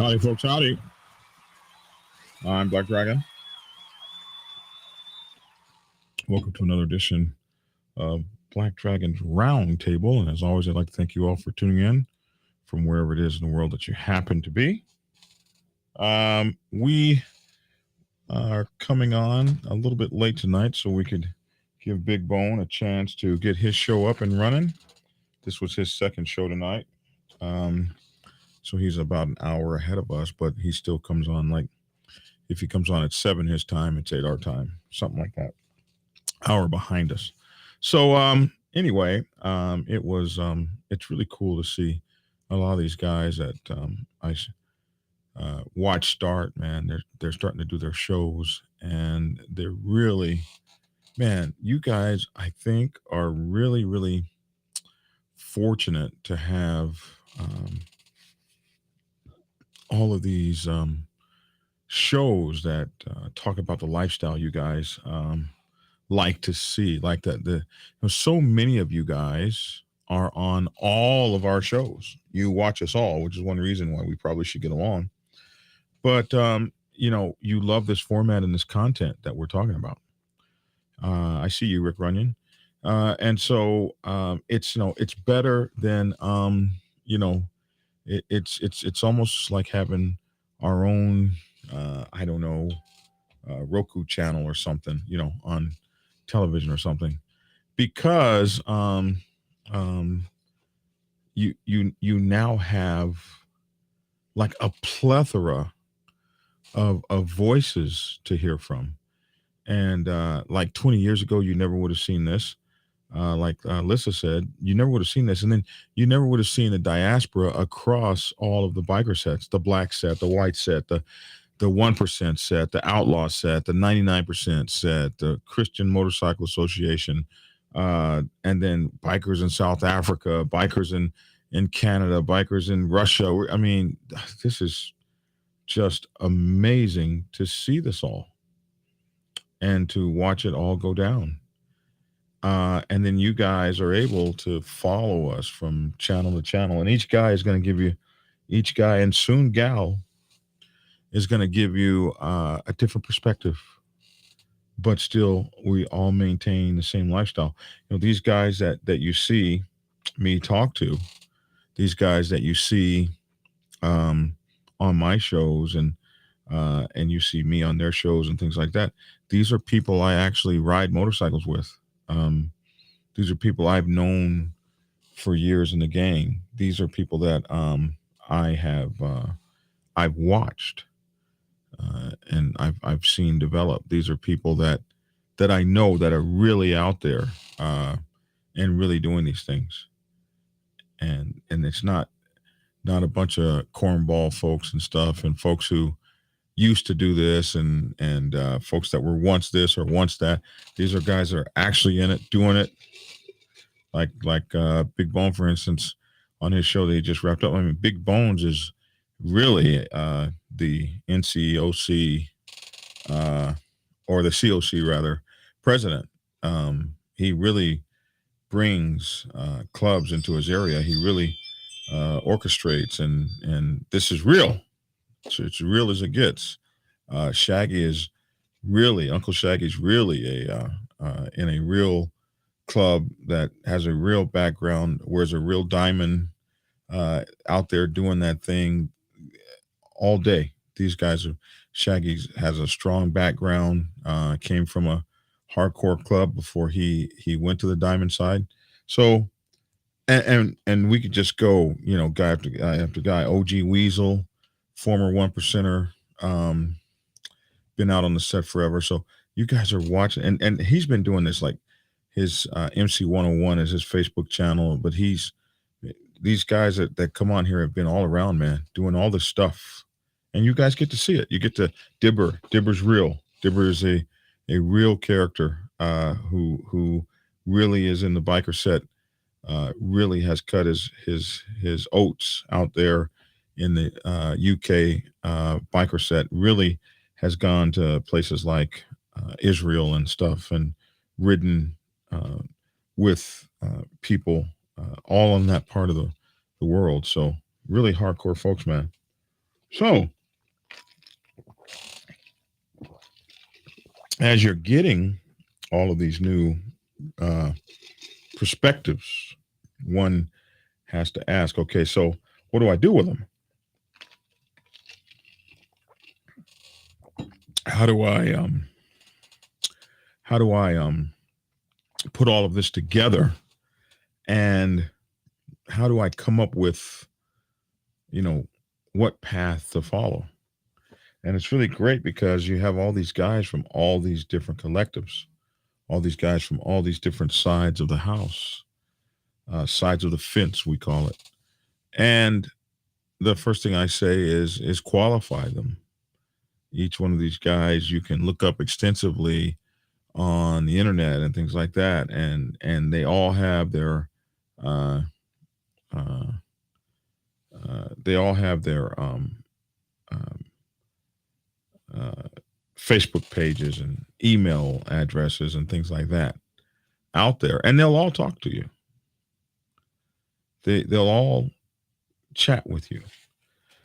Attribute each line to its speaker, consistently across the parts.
Speaker 1: Howdy, folks. Howdy. I'm Black Dragon. Welcome to another edition of Black Dragon's Roundtable. And as always, I'd like to thank you all for tuning in from wherever it is in the world that you happen to be. We are coming on a little bit late tonight so we could give Big Bone a chance to get his show up and running. This was his second show tonight. So he's about an hour ahead of us, but he still comes on like, if he comes on at 7 his time, it's 8 our time, something like that. Hour behind us. So anyway, it's really cool to see a lot of these guys that I watch start, man. They're starting to do their shows, and they're really, man, you guys, I think, are really, really fortunate to have all of these shows that talk about the lifestyle you guys like to see. Like that, so many of you guys are on all of our shows. You watch us all, which is one reason why we probably should get along. But you love this format and this content that we're talking about. I see you, Rick Runyon. And so it's better than it's almost like having our own I don't know, Roku channel or something, on television or something, because you now have like a plethora of voices to hear from. And like 20 years ago, you never would have seen this. Like Lissa said, you never would have seen this. And then you never would have seen the diaspora across all of the biker sets, the black set, the white set, the 1% set, the outlaw set, the 99% set, the Christian Motorcycle Association, and then bikers in South Africa, bikers in Canada, bikers in Russia. I mean, this is just amazing to see this all and to watch it all go down. And then you guys are able to follow us from channel to channel. And each guy and soon gal is going to give you a different perspective. But still, we all maintain the same lifestyle. These guys that you see me talk to, these guys that you see on my shows and you see me on their shows and things like that, these are people I actually ride motorcycles with. These are people I've known for years in the gang. These are people that I've watched and I've seen develop. These are people that I know that are really out there and really doing these things. And it's not a bunch of cornball folks and stuff, and folks who used to do this and folks that were once this or once that. These are guys that are actually in it, doing it. Like Big Bone, for instance, on his show that he just wrapped up. I mean, Big Bones is really the NCOC or the COC rather president. He really brings clubs into his area. He really orchestrates, and this is real. So it's real as it gets. Shaggy is really, Uncle Shaggy's really in a real club that has a real background, wears a real diamond, out there doing that thing all day. These guys are, Shaggy has a strong background, came from a hardcore club before he went to the diamond side. So and we could just go, guy after guy. OG Weasel, former 1%er, been out on the set forever. So you guys are watching, and he's been doing this, like his MC 101 is his Facebook channel, but these guys that come on here have been all around, man, doing all this stuff, and you guys get to see it. You get to Dibber's real. Dibber is a real character who really is in the biker set. Really has cut his oats out there in the UK biker set. Really has gone to places like Israel and stuff, and ridden with people all in that part of the world. So really hardcore folks, man. So, as you're getting all of these new uh, perspectives, one has to ask, okay, so what do I do with them? How do I how do I put all of this together, and how do I come up with, you know, what path to follow? And it's really great because you have all these guys from all these different collectives, all these guys from all these different sides of the house, sides of the fence, we call it. And the first thing I say is qualify them. Each one of these guys you can look up extensively on the internet and things like that, and they all have their uh, uh, they all have their um, uh, Facebook pages and email addresses and things like that out there, and they'll all talk to you. They'll all chat with you.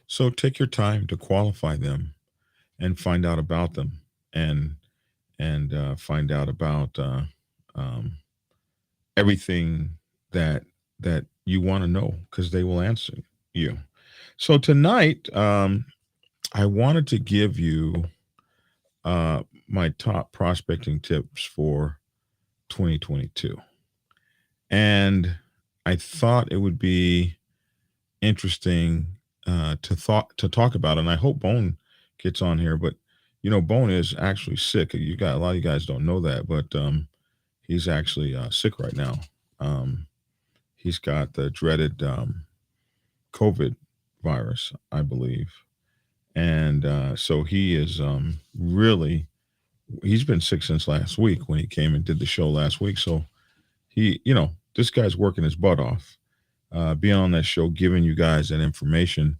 Speaker 1: So take your time to qualify them and find out about them, and find out about um, everything that you want to know, because they will answer you. So tonight, I wanted to give you my top prospecting tips for 2022, and I thought it would be interesting to talk about. And I hope Bone gets on here, but Bone is actually sick. You got a lot of you guys don't know that, but he's actually sick right now. Um, he's got the dreaded COVID virus, I believe, and so he is really. He's been sick since last week when he came and did the show last week. So this guy's working his butt off, being on that show, giving you guys that information.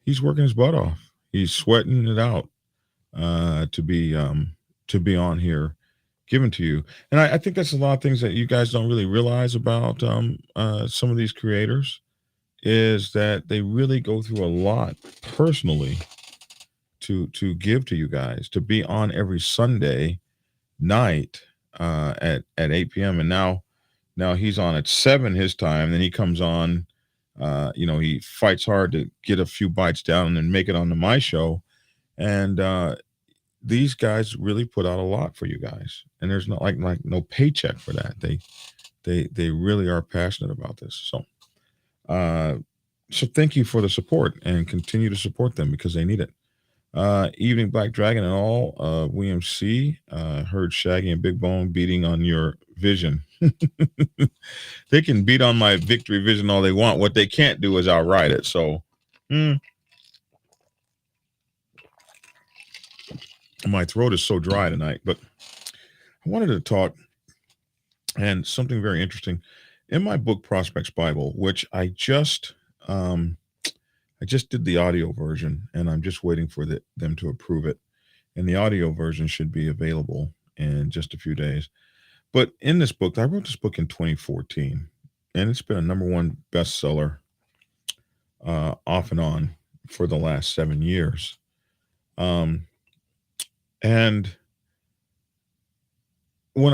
Speaker 1: He's working his butt off. He's sweating it out to be on here, given to you. And I think that's a lot of things that you guys don't really realize about some of these creators, is that they really go through a lot personally to give to you guys, to be on every Sunday night at 8 p.m. And now he's on at 7 his time. Then he comes on. He fights hard to get a few bites down and make it onto my show. And these guys really put out a lot for you guys, and there's not like no paycheck for that. They really are passionate about this. So thank you for the support, and continue to support them because they need it. Evening Black Dragon and all, William C. Heard Shaggy and Big Bone beating on your vision. They can beat on my victory vision all they want. What they can't do is outright it. So, my throat is so dry tonight, but I wanted to talk, and something very interesting in my book Prospects Bible, which I just did the audio version, and I'm just waiting for them to approve it. And the audio version should be available in just a few days. But in this book, I wrote this book in 2014, and it's been a #1 bestseller off and on for the last 7 years. And when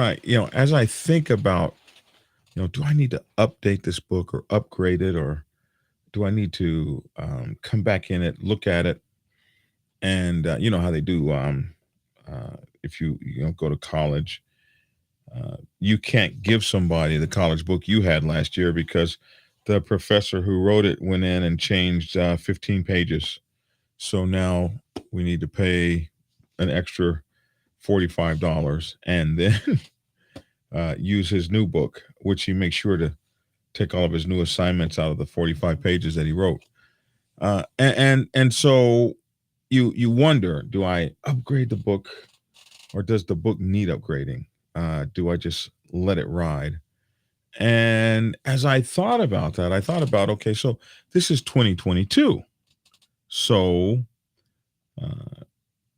Speaker 1: as I think about, do I need to update this book or upgrade it, or do I need to come back in it, look at it, and you know how they do. If you go to college, you can't give somebody the college book you had last year because the professor who wrote it went in and changed 15 pages. So now we need to pay an extra $45 and then use his new book, which he makes sure to take all of his new assignments out of the 45 pages that he wrote. And so you wonder, do I upgrade the book, or does the book need upgrading? Do I just let it ride? And as I thought about that, I thought about, okay, so this is 2022. So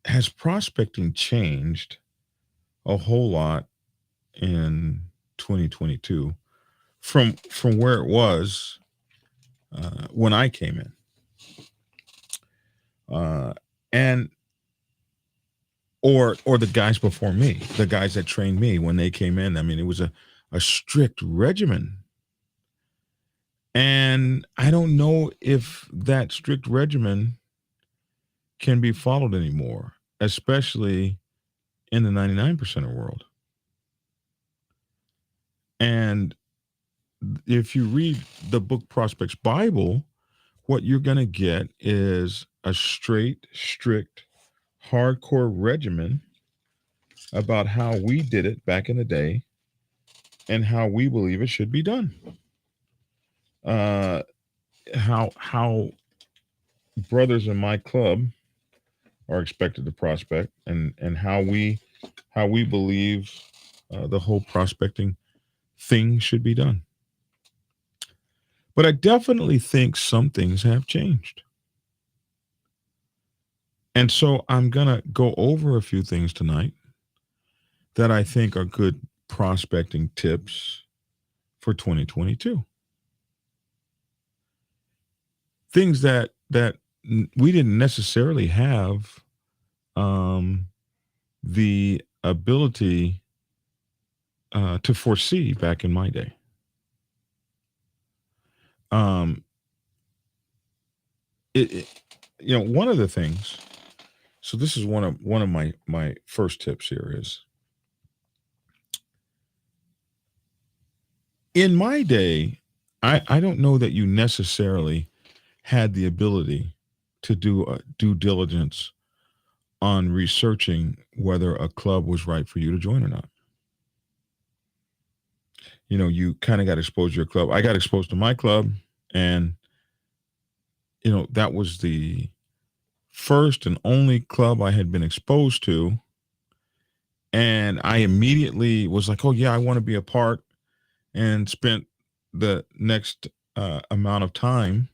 Speaker 1: has prospecting changed a whole lot in 2022 from where it was when I came in? uh, and or the guys before me, the guys that trained me when they came in. I mean, it was a strict regimen, and I don't know if that strict regimen can be followed anymore, especially in the 99% world. And if you read the book Prospects Bible, what you're going to get is a straight, strict, hardcore regimen about how we did it back in the day and how we believe it should be done. Uh, how brothers in my club are expected to prospect, and how we believe the whole prospecting thing should be done. But I definitely think some things have changed. And so I'm going to go over a few things tonight that I think are good prospecting tips for 2022. Things that we didn't necessarily have um, the ability to foresee back in my day. Um, one of the things. So this is one of my first tips here is, in my day, I don't know that you necessarily had the ability to do due diligence on researching whether a club was right for you to join or not. You kind of got exposed to your club. I got exposed to my club, and that was the first and only club I had been exposed to. And I immediately was like, oh, yeah, I want to be a part, and spent the next amount of time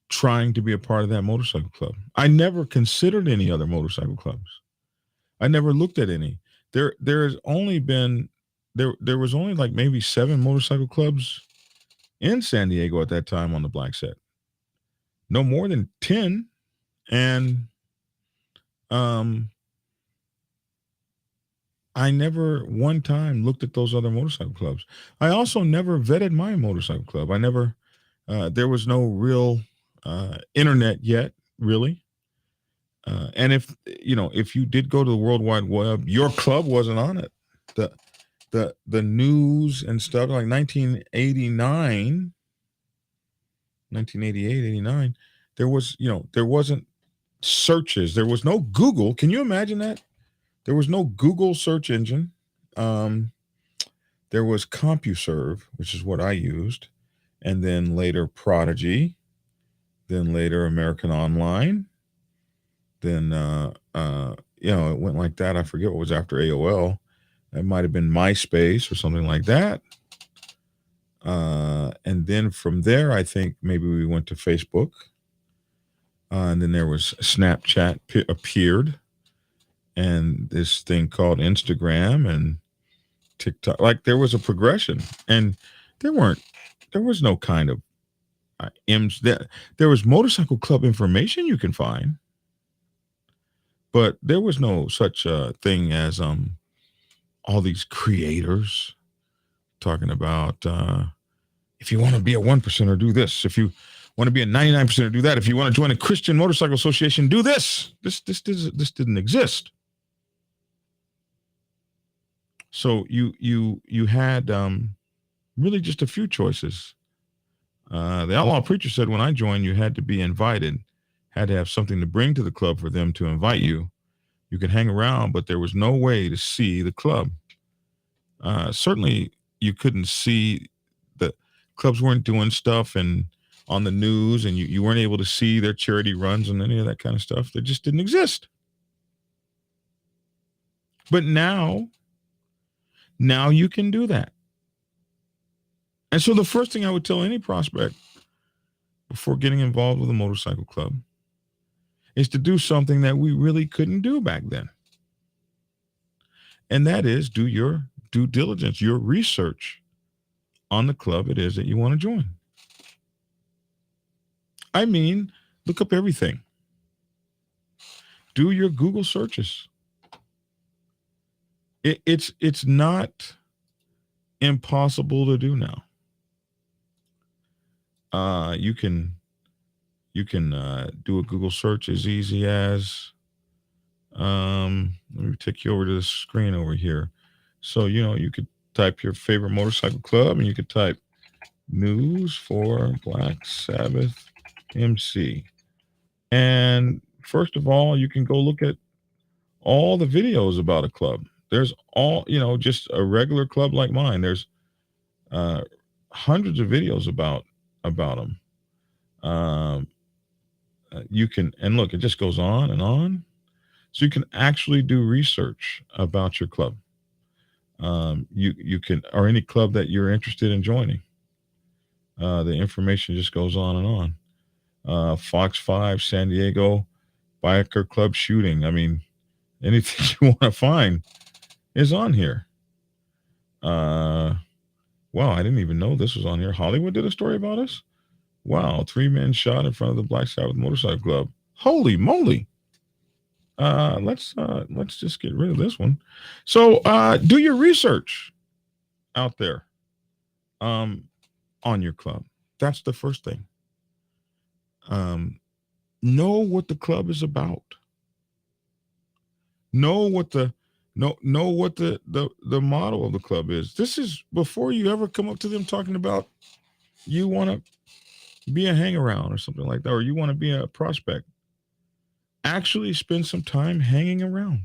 Speaker 1: trying to be a part of that motorcycle club. I never considered any other motorcycle clubs. I never looked at any. There's only been there was only like maybe 7 motorcycle clubs in San Diego at that time on the black set. No more than 10. And um I never one time looked at those other motorcycle clubs. I also never vetted my motorcycle club. I never there was no real internet yet, really. And if you did go to the World Wide Web, your club wasn't on it. The the news and stuff like 1989, 1988, 89, there wasn't searches. There was no Google. Can you imagine that? There was no Google search engine. Um, there was CompuServe, which is what I used, and then later Prodigy, then later American Online, then it went like that. I forget what was after AOL. It might have been MySpace or something like that. And then from there, I think maybe we went to Facebook. And then there was Snapchat appeared, and this thing called Instagram and TikTok. Like, there was a progression, and there was no kind of there was motorcycle club information you can find, but there was no such thing as all these creators talking about if you want to be a 1%er, do this. If you want to be a 99%er, do that. If you want to join a Christian Motorcycle Association, do this. This didn't exist. So you had really just a few choices. The Outlaw Preacher said, when I joined, you had to be invited, had to have something to bring to the club for them to invite you. You could hang around, but there was no way to see the club. Certainly, you couldn't see the clubs weren't doing stuff and on the news, and you weren't able to see their charity runs and any of that kind of stuff. That just didn't exist. But now you can do that. And so the first thing I would tell any prospect before getting involved with a motorcycle club is to do something that we really couldn't do back then. And that is do your due diligence, your research on the club it is that you want to join. I mean, look up everything. Do your Google searches. It's not impossible to do now. You can do a Google search as easy as let me take you over to the screen over here. So you could type your favorite motorcycle club, and you could type news for Black Sabbath MC. And first of all, you can go look at all the videos about a club. There's just a regular club like mine. There's uh, hundreds of videos about them. You can, and look, it just goes on and on. So you can actually do research about your club. You can, or any club that you're interested in joining. The information just goes on and on. Fox 5, Santiago Biker Club shooting. I mean, anything you want to find is on here. Wow, I didn't even know this was on here. Hollywood did a story about us. Wow, 3 men shot in front of the Black Sabbath Motorcycle Club. Holy moly! Let's just get rid of this one. So do your research out there on your club. That's the first thing. Know what the club is about. Know what the motto of the club is. This is before you ever come up to them talking about you want to be a hang around or something like that, or you want to be a prospect. Actually spend some time hanging around.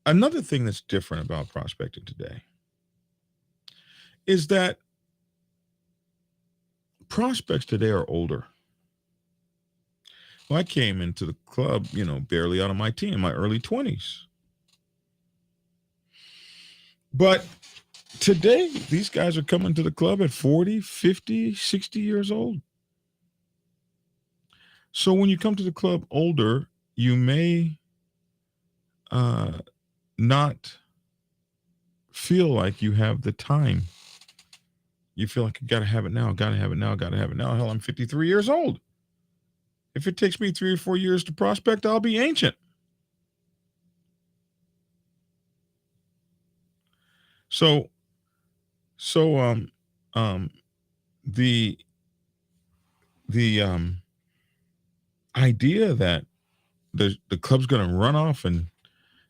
Speaker 1: Another thing that's different about prospecting today is that prospects today are older. Well, I came into the club, barely out of my teen, in my early 20s. But today, these guys are coming to the club at 40, 50, 60 years old. So when you come to the club older, you may not feel like you have the time. You feel like you got to have it now, got to have it now, got to have it now. Hell, I'm 53 years old. If it takes me 3 or 4 years to prospect, I'll be ancient. So the idea that the club's going to run off, and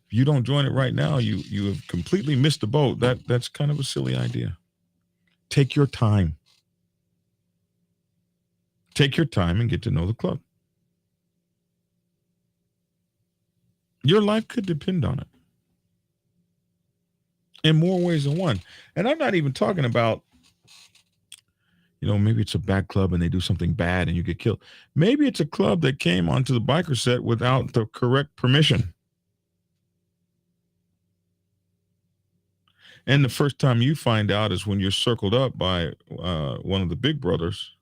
Speaker 1: if you don't join it right now, you have completely missed the boat. That's kind of a silly idea. Take your time. Take your time and get to know the club. Your life could depend on it in more ways than one. And I'm not even talking about, maybe it's a bad club and they do something bad and you get killed. Maybe it's a club that came onto the biker set without the correct permission. And the first time you find out is when you're circled up by one of the big brothers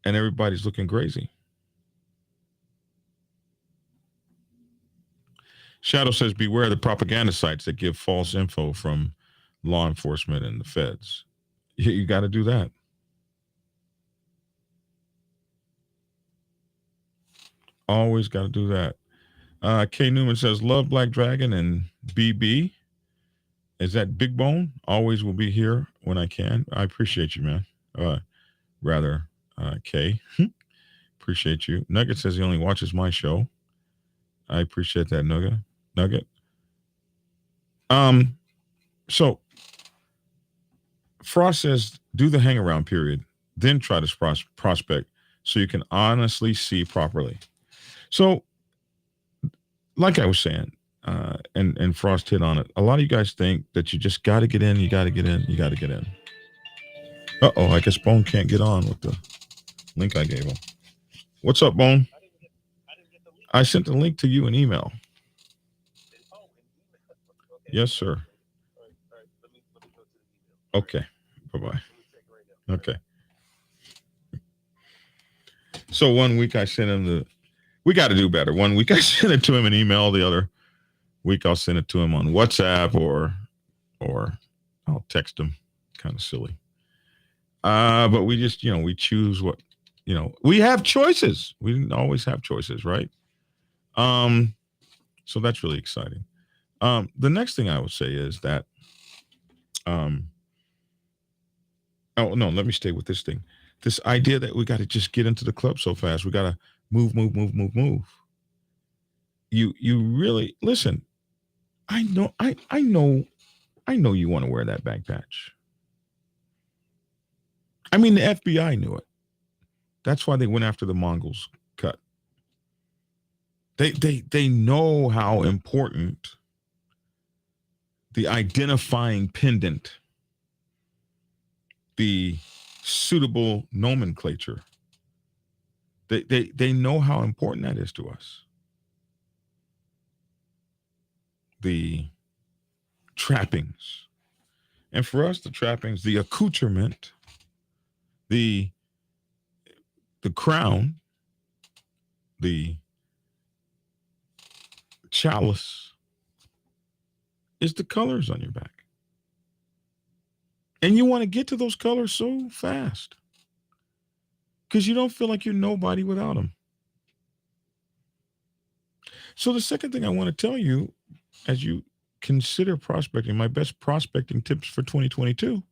Speaker 1: and everybody's looking crazy. Shadow says, beware the propaganda sites that give false info from law enforcement and the feds. You got to do that. Always got to do that. K. Newman says, love Black Dragon and BB. Is that Big Bone? Always will be here when I can. I appreciate you, man. K. Appreciate you. Nugget says he only watches my show. I appreciate that, Nugget. So Frost says, do the hang around period, then try to prospect so you can honestly see properly. So, like I was saying, and Frost hit on it, a lot of you guys think that you just got to get in, you got to get in. Uh-oh, I guess Bone can't get on with the link I gave him. What's up, Bone? I sent the link to you in email. Yes, sir. Okay. Bye-bye. Okay. So 1 week I sent him we got to do better. 1 week I sent it to him in email. The other week I'll send it to him on WhatsApp or I'll text him. Kind of silly. But we just, we choose what we have choices. We didn't always have choices, right? So that's really exciting. The next thing I would say is that, um, oh no, let me stay with this thing. This idea that we got to just get into the club so fast. We got to move, move, move, move, move. You really listen. I know you want to wear that back patch. I mean, the FBI knew it. That's why they went after the Mongols cut. They know how important the identifying pendant, the suitable nomenclature. They know how important that is to us. The trappings. And for us, the trappings, the accoutrement, the crown, the chalice is the colors on your back. And you want to get to those colors so fast because you don't feel like you're nobody without them. So the second thing I want to tell you as you consider prospecting, my best prospecting tips for 2022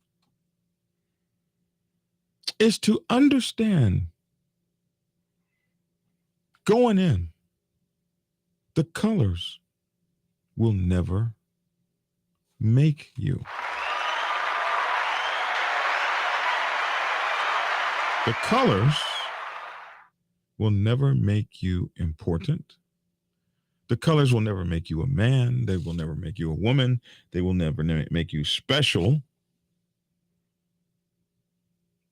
Speaker 1: is to understand going in, the colors will never make you. The colors will never make you important. The colors will never make you a man. They will never make you a woman. They will never make you special.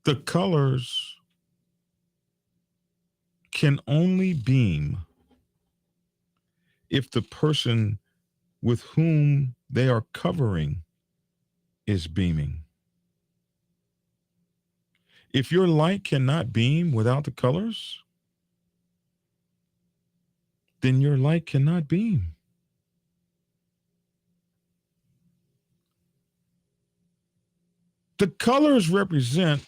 Speaker 1: The colors can only beam if the person with whom they are covering is beaming. If your light cannot beam without the colors, then your light cannot beam. The colors represent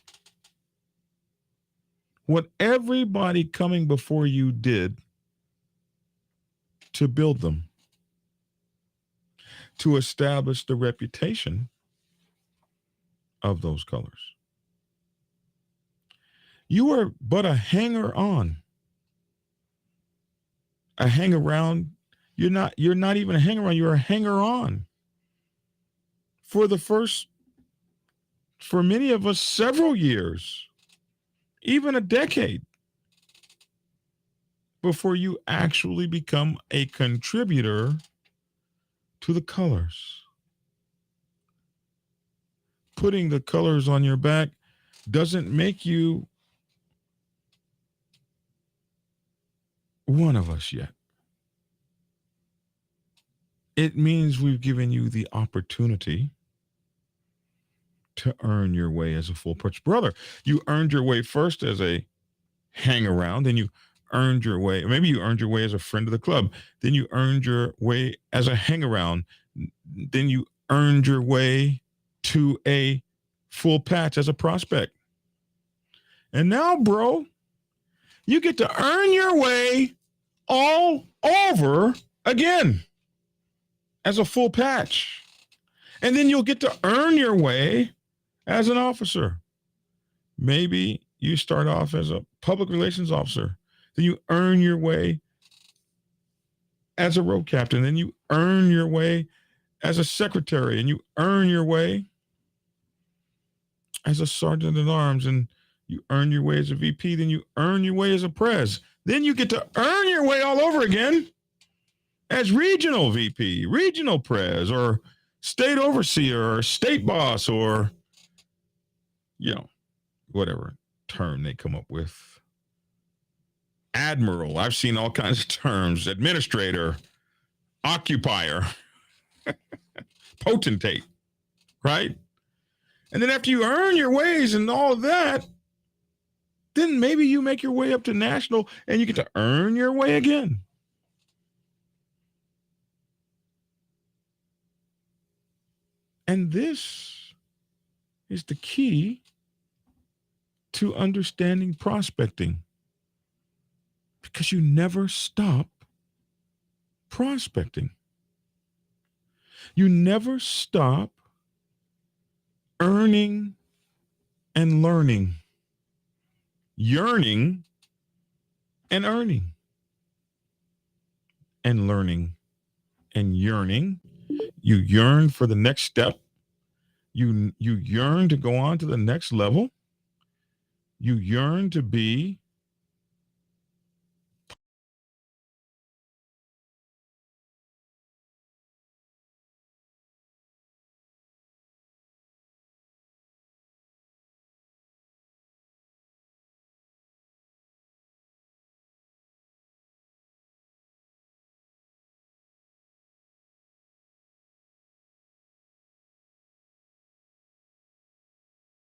Speaker 1: what everybody coming before you did to build them, to establish the reputation of those colors. You are but a hanger on, a hang around. You're not even a hanger on, you're a hanger on. For many of us, several years, even a decade, before you actually become a contributor to the colors. Putting the colors on your back doesn't make you one of us yet. It means we've given you the opportunity to earn your way as a full purchase brother. You earned your way first as a hang around, then you earned your way. Maybe you earned your way as a friend of the club. Then you earned your way as a hang around. Then you earned your way to a full patch as a prospect. And now, bro, you get to earn your way all over again as a full patch. And then you'll get to earn your way as an officer. Maybe you start off as a public relations officer. Then you earn your way as a road captain. Then you earn your way as a secretary. And you earn your way as a sergeant at arms. And you earn your way as a VP. Then you earn your way as a prez. Then you get to earn your way all over again as regional VP, regional prez, or state overseer, or state boss, or, whatever term they come up with. Admiral. I've seen all kinds of terms. Administrator, occupier, potentate, right? And then after you earn your ways and all of that, then maybe you make your way up to national and you get to earn your way again. And this is the key to understanding prospecting because you never stop prospecting. You never stop earning and learning, yearning and earning, and learning and yearning. You yearn for the next step. You yearn to go on to the next level. You yearn to be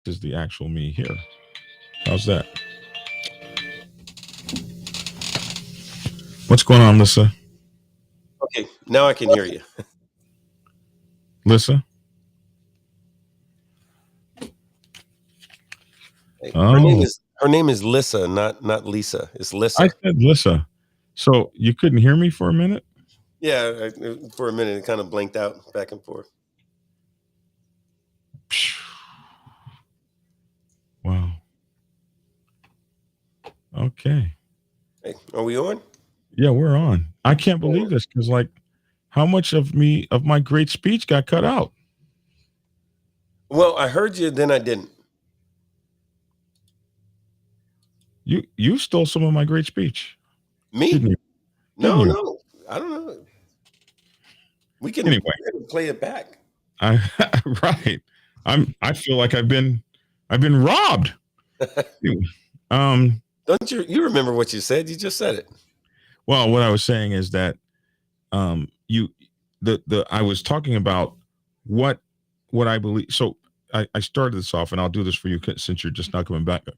Speaker 1: is the actual me here. How's that? What's going on, Lissa?
Speaker 2: Okay, now I can hear you.
Speaker 1: Lissa?
Speaker 2: Hey,
Speaker 1: Oh,
Speaker 2: her name is Lissa, not Lisa. It's
Speaker 1: I
Speaker 2: Lissa.
Speaker 1: said Lissa. So you couldn't hear me for a minute?
Speaker 2: Yeah, for a minute it kind of blinked out back and forth.
Speaker 1: Wow. Okay.
Speaker 2: Hey, are we on?
Speaker 1: Yeah, we're on. I can't believe this because, like, how much of my great speech got cut out?
Speaker 2: Well, I heard you, then I didn't.
Speaker 1: You stole some of my great speech, didn't
Speaker 2: Me?
Speaker 1: you? Didn't
Speaker 2: No,
Speaker 1: you?
Speaker 2: no. I don't know.
Speaker 1: Anyway,
Speaker 2: We can play it back.
Speaker 1: I right. I feel like I've been robbed. Anyway, um.
Speaker 2: Don't you remember what you said? You just said it.
Speaker 1: Well, what I was saying is that you the I was talking about what I believe. So I started this off, and I'll do this for you since you're just not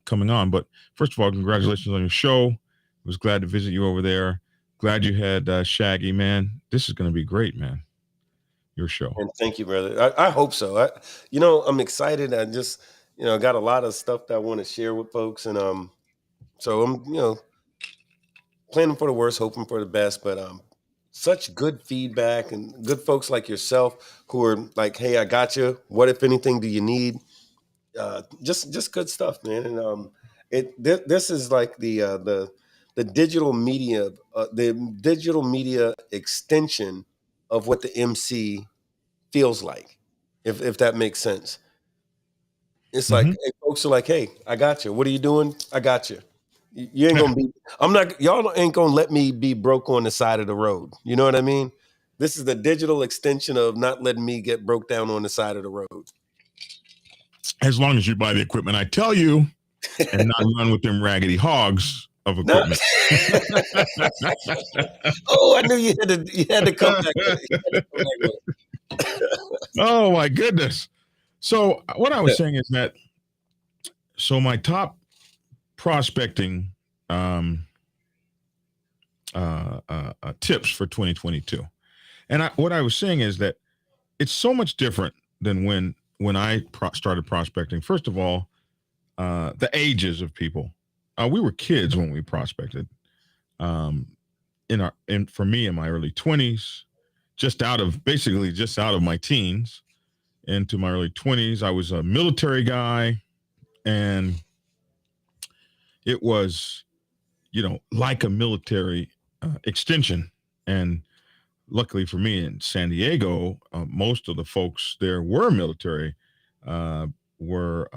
Speaker 1: coming on. But first of all, congratulations on your show. I was glad to visit you over there. Glad you had Shaggy, man. This is going to be great, man. Your show.
Speaker 2: And thank you, brother. I hope so. I'm excited. I just, got a lot of stuff that I want to share with folks, and so I'm, planning for the worst, hoping for the best. But such good feedback and good folks like yourself who are like, "Hey, I got you. What if anything do you need?" Just good stuff, man. And this is like the digital media extension of what the MC feels like, if that makes sense. It's like,
Speaker 1: Mm-hmm.
Speaker 2: hey, folks are like, "Hey, I got you. What are you doing? I got you. You ain't gonna be. I'm not. Y'all ain't gonna let me be broke on the side of the road. You know what I mean? This is the digital extension of not letting me get broke down on the side of the road.
Speaker 1: As long as you buy the equipment I tell you, and not run with them raggedy hogs of
Speaker 2: No.
Speaker 1: equipment.
Speaker 2: Oh, I knew you had to come back with it. You had to come back with it.
Speaker 1: Oh my goodness. So what I was saying is that my top prospecting um, tips for 2022, and what I was saying is that it's so much different than when I started prospecting. First of all, the ages of people. We were kids when we prospected. Um, for me in my early 20s, just out of my teens into my early 20s, I was a military guy, and it was like a military extension. And luckily for me in San Diego, most of the folks there were military, uh, were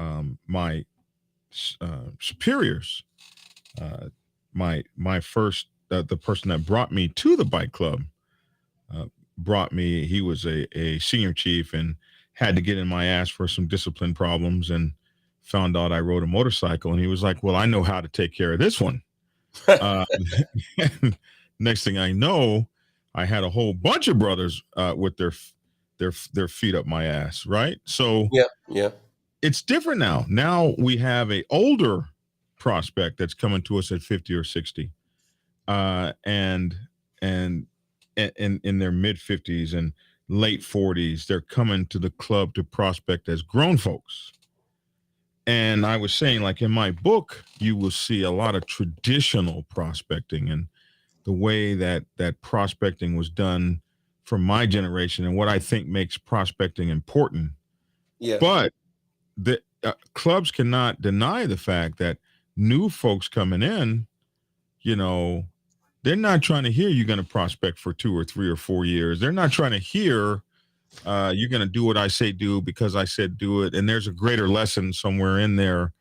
Speaker 1: my superiors. My first the person that brought me to the bike club uh, brought me. He was a senior chief and had to get in my ass for some discipline problems, and found out I rode a motorcycle, and he was like, "Well, I know how to take care of this one." Uh, Next thing I know, I had a whole bunch of brothers with their feet up my ass. Right, so
Speaker 2: Yeah, yeah.
Speaker 1: it's different now. Now we have a older prospect that's coming to us at 50 or 60, and and in their mid 50s and late 40s. They're coming to the club to prospect as grown folks, And I was saying, like in my book, you will see a lot of traditional prospecting and the way that prospecting was done from my generation and what I think makes prospecting important.
Speaker 2: Yeah.
Speaker 1: But the clubs cannot deny the fact that new folks coming in, you know, they're not trying to hear you're going to prospect for 2 or 3 or 4 years. They're not trying to hear you're going to do what I say do because I said do it. And there's a greater lesson somewhere in there.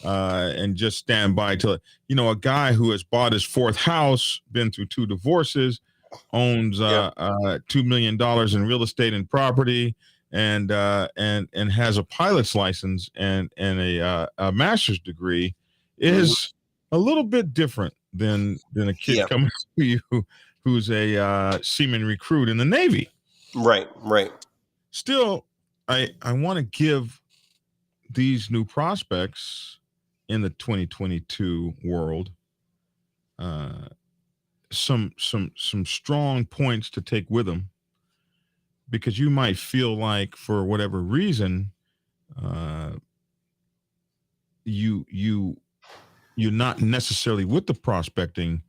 Speaker 1: And just stand by till, a guy who has bought his fourth house, been through 2 divorces, owns
Speaker 2: Yeah.
Speaker 1: $2 million in real estate and property, and has a pilot's license and a master's degree,
Speaker 2: Mhm.
Speaker 1: is a little bit different than a kid
Speaker 2: Yeah.
Speaker 1: coming to you who's a seaman recruit in the Navy.
Speaker 2: Right. Right.
Speaker 1: Still, I want to give these new prospects in the 2022 world uh, some strong points to take with them, because you might feel like for whatever reason uh, you you're not necessarily with the prospecting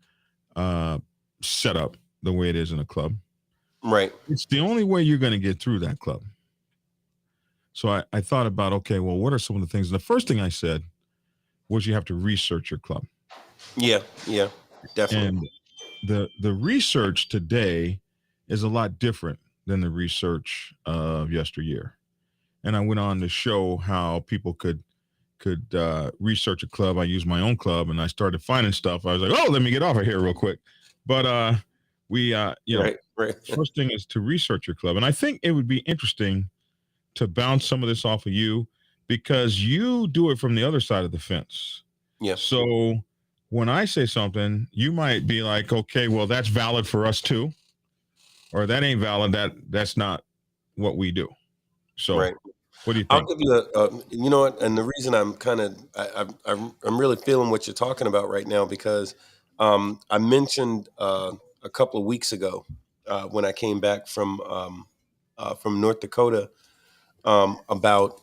Speaker 1: uh, setup the way it is in a club.
Speaker 2: Right.
Speaker 1: It's the only way you're going to get through that club. So I thought about, okay, well, what are some of the things? And the first thing I said was you have to research your club.
Speaker 2: Yeah. Yeah. Definitely.
Speaker 1: And the research today is a lot different than the research of yesteryear. And I went on to show how people could research a club. I used my own club, and I started finding stuff. I was like, oh, let me get off of here real quick. But we,
Speaker 2: Right. Right.
Speaker 1: first thing is to research your club, and I think it would be interesting to bounce some of this off of you because you do it from the other side of the fence.
Speaker 2: Yeah.
Speaker 1: So when I say something, you might be like, okay, well, that's valid for us too, or that ain't valid. That's not what we do. So
Speaker 2: Right.
Speaker 1: what do you
Speaker 2: I'll
Speaker 1: think?
Speaker 2: give you you know what, and the reason I'm kind of, I'm really feeling what you're talking about right now because I mentioned a couple of weeks ago when I came back from North Dakota about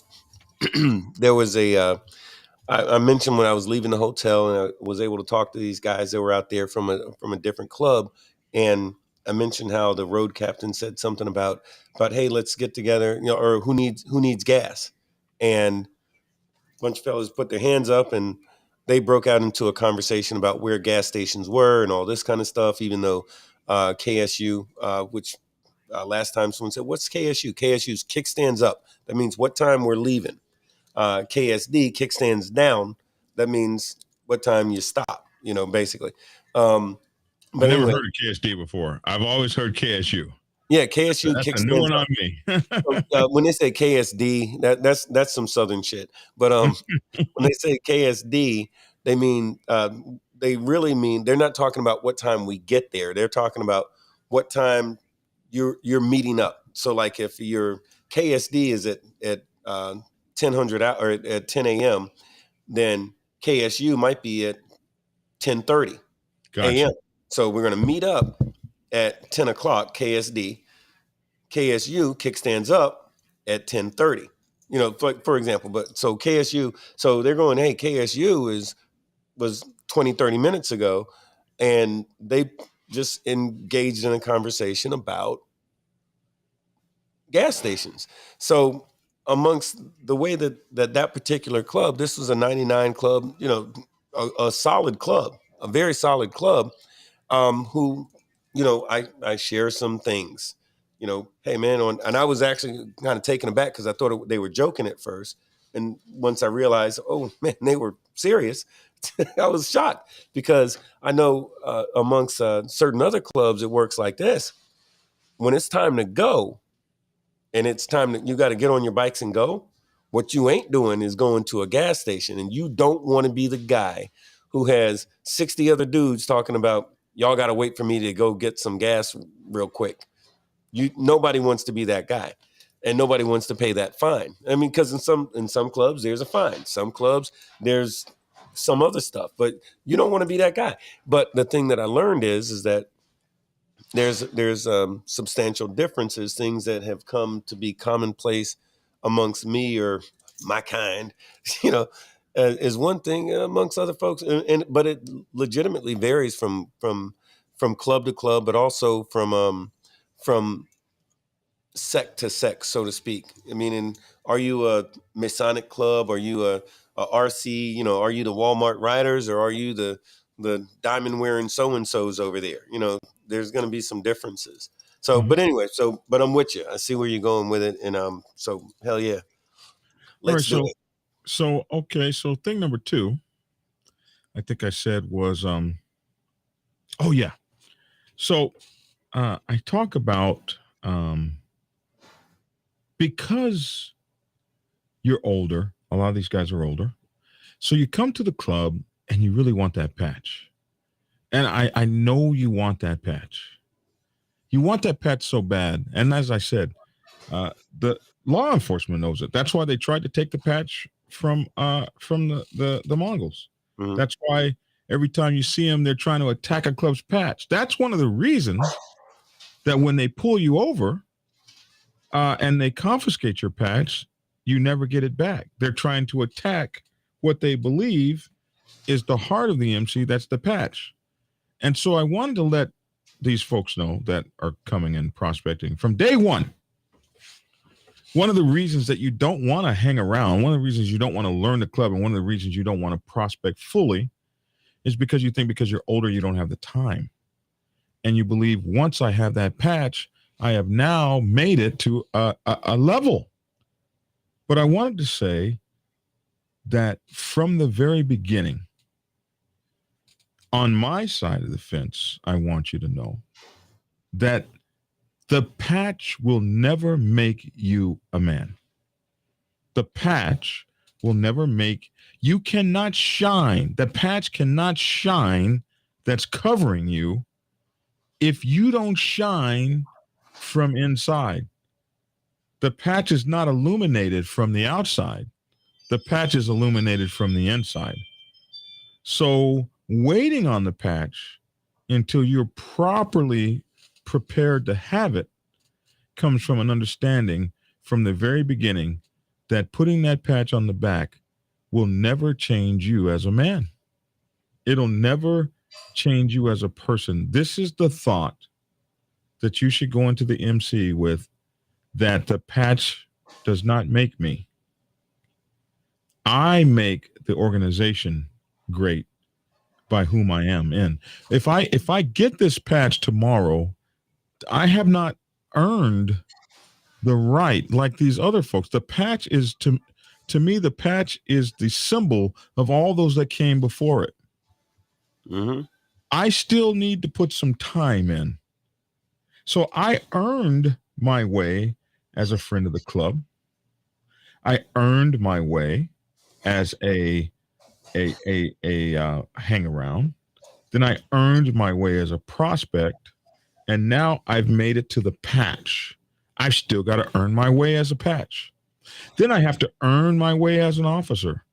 Speaker 2: there was I mentioned when I was leaving the hotel and I was able to talk to these guys that were out there from a different club, and I mentioned how the road captain said something about hey, let's get together, or who needs gas, and a bunch of fellas put their hands up and they broke out into a conversation about where gas stations were and all this kind of stuff. Even though KSU, which last time someone said, "What's KSU?" KSU's kickstands up. That means what time we're leaving. KSD, kickstands down. That means what time you stop. Basically. Um,
Speaker 1: I
Speaker 2: but
Speaker 1: never
Speaker 2: anyway,
Speaker 1: heard of KSD before. I've always heard KSU.
Speaker 2: yeah,
Speaker 1: That's
Speaker 2: KSU
Speaker 1: a new
Speaker 2: kickstands
Speaker 1: one
Speaker 2: up.
Speaker 1: on me.
Speaker 2: So, when they say KSD, that's some Southern shit. But when they say KSD, they mean they really mean they're not talking about what time we get there. They're talking about what time you're meeting up. So like if your KSD is at 1000 or at 10 a.m., then KSU might be at 10:30
Speaker 1: Gotcha.
Speaker 2: a.m. So we're going to meet up at 10 o'clock KSD. KSU kickstands up at 10:30. For example, but so KSU, so they're going, hey, KSU was 20, 30 minutes ago, and they just engaged in a conversation about gas stations. So amongst the way that particular club, this was a 99 club, a solid club, a very solid club, who, I share some things, hey man, and I was actually kind of taken aback because I thought they were joking at first. And once I realized, oh man, they were serious, I was shocked because I know amongst certain other clubs, it works like this. When it's time to go and it's time that you got to get on your bikes and go, what you ain't doing is going to a gas station, and you don't want to be the guy who has 60 other dudes talking about y'all got to wait for me to go get some gas real quick. Nobody wants to be that guy, and nobody wants to pay that fine. I mean, because in some clubs there's a fine, some clubs there's some other stuff, but you don't want to be that guy. But the thing that I learned is that there's substantial differences, things that have come to be commonplace amongst me or my kind, you know, is one thing amongst other folks, but it legitimately varies from club to club, but also from sect to sect, so to speak. I mean, are you a Masonic club? Are you a RC? You know, are you the Walmart Riders, or are you the diamond wearing so and so's over there? You know, there's going to be some differences. So,
Speaker 1: Mhm.
Speaker 2: but anyway, but I'm with you. I see where you're going with it, and so hell yeah,
Speaker 1: All right.
Speaker 2: let's do it.
Speaker 1: Okay. So thing number two, I think I said was, oh yeah. So I talk about, because you're older, a lot of these guys are older. So you come to the club and you really want that patch. And I know you want that patch. You want that patch so bad. And as I said, the law enforcement knows it. That's why they tried to take the patch from the Mongols.
Speaker 2: Mhm.
Speaker 1: That's why every time you see them, they're trying to attack a club's patch. That's one of the reasons that when they pull you over and they confiscate your patch, you never get it back. They're trying to attack what they believe is the heart of the MC. That's the patch. And so I wanted to let these folks know that are coming in prospecting from day one. One of the reasons that you don't want to hang around, one of the reasons you don't want to learn the club, and one of the reasons you don't want to prospect fully is because you think because you're older, you don't have the time. And you believe once I have that patch, I have now made it to a level. But I wanted to say that from the very beginning, on my side of the fence, I want you to know that the patch will never make you a man. The patch will never make you cannot shine. The patch cannot shine that's covering you if you don't shine from inside. The patch is not illuminated from the outside. The patch is illuminated from the inside. So waiting on the patch until you're properly prepared to have it comes from an understanding from the very beginning that putting that patch on the back will never change you as a man. It'll never change you as a person. This is the thought that you should go into the MC with, that the patch does not make me. I make the organization great by whom I am in. If I get this patch tomorrow, I have not earned the right like these other folks. The patch is to me, the patch is the symbol of all those that came before it.
Speaker 2: Hmm.
Speaker 1: I still need to put some time in. So I earned my way as a friend of the club. I earned my way as a hang around. Then I earned my way as a prospect, and now I've made it to the patch. I've still got to earn my way as a patch. Then I have to earn my way as an officer,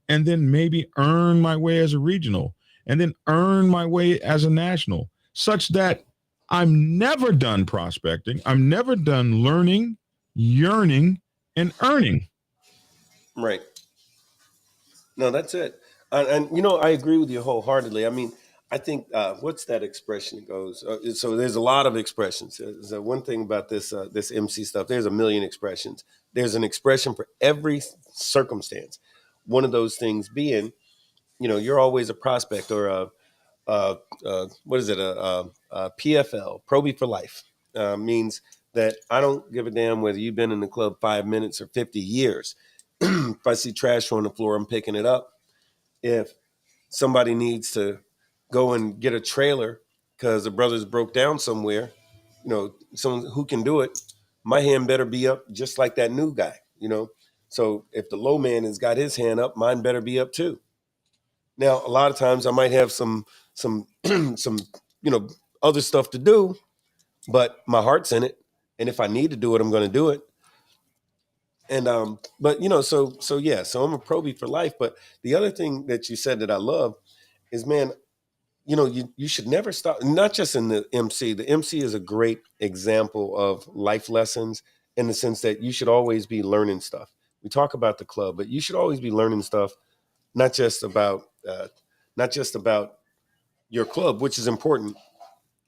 Speaker 1: and then maybe earn my way as a regional, and then earn my way as a national, such that I'm never done prospecting. I'm never done learning, yearning, and earning.
Speaker 2: Right. No, that's it. And you know, I agree with you wholeheartedly. I mean, I think what's that expression that goes? So there's a lot of expressions. So one thing about this MC stuff, there's a million expressions. There's an expression for every circumstance. One of those things being, you know, you're always a prospect or what is it? PFL, Proby for life, means that I don't give a damn whether you've been in the club 5 minutes or 50 years. If I see trash on the floor, I'm picking it up. If somebody needs to go and get a trailer because the brothers broke down somewhere, you know, someone who can do it, my hand better be up just like that new guy, you know. So if the low man has got his hand up, mine better be up too. Now, a lot of times I might have some some you know other stuff to do, but my heart's in it, and if I need to do it, I'm going to do it. And but you know, so yeah, so I'm a probie for life. But the other thing that you said that I love is, man, you know, you should never stop. Not just in the MC. The MC is a great example of life lessons in the sense that you should always be learning stuff. We talk about the club, but you should always be learning stuff, not just about not just about your club, which is important,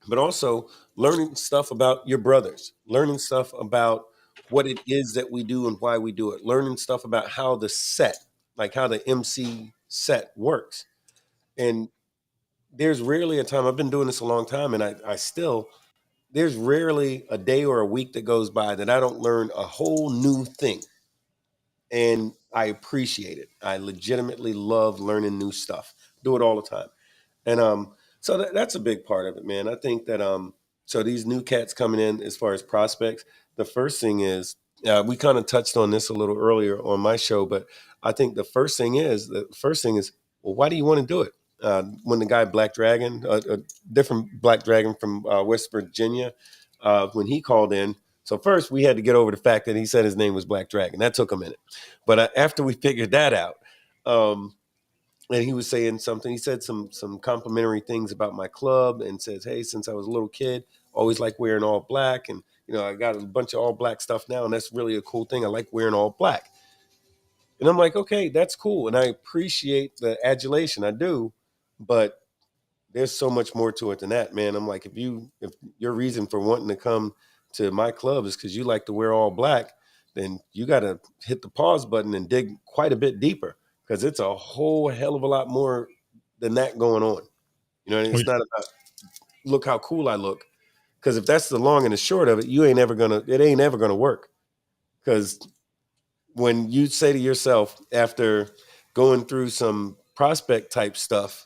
Speaker 2: but also learning stuff about your brothers, learning stuff about what it is that we do and why we do it, learning stuff about how the set, like how the MC set works. And there's rarely a time, I've been doing this a long time, and I still, there's rarely a day or a week that goes by that I don't learn a whole new thing. And I appreciate it. I legitimately love learning new stuff. Do it all the time. And so that's a big part of it, man. I think that so these new cats coming in as far as prospects, the first thing is we kind of touched on this a little earlier on my show, but I think the first thing is, well, why do you want to do it? When the guy Black Dragon, a different Black Dragon from West Virginia, when he called in. So first we had to get over the fact that he said his name was Black Dragon. That took a minute, but after we figured that out. And he was saying something. He said some complimentary things about my club, and says, "Hey, since I was a little kid, always like wearing all black, and I got a bunch of all black stuff now, and that's really a cool thing. I like wearing all black." And I'm like, "Okay, that's cool, and I appreciate the adulation. I do, but there's so much more to it than that, man." I'm like, if your reason for wanting to come to my club is because you like to wear all black, then you got to hit the pause button and dig quite a bit deeper, because it's a whole hell of a lot more than that going on. It's not about look how cool I look, because if that's the long and the short of it, it ain't ever gonna work. Because when you say to yourself after going through some prospect type stuff,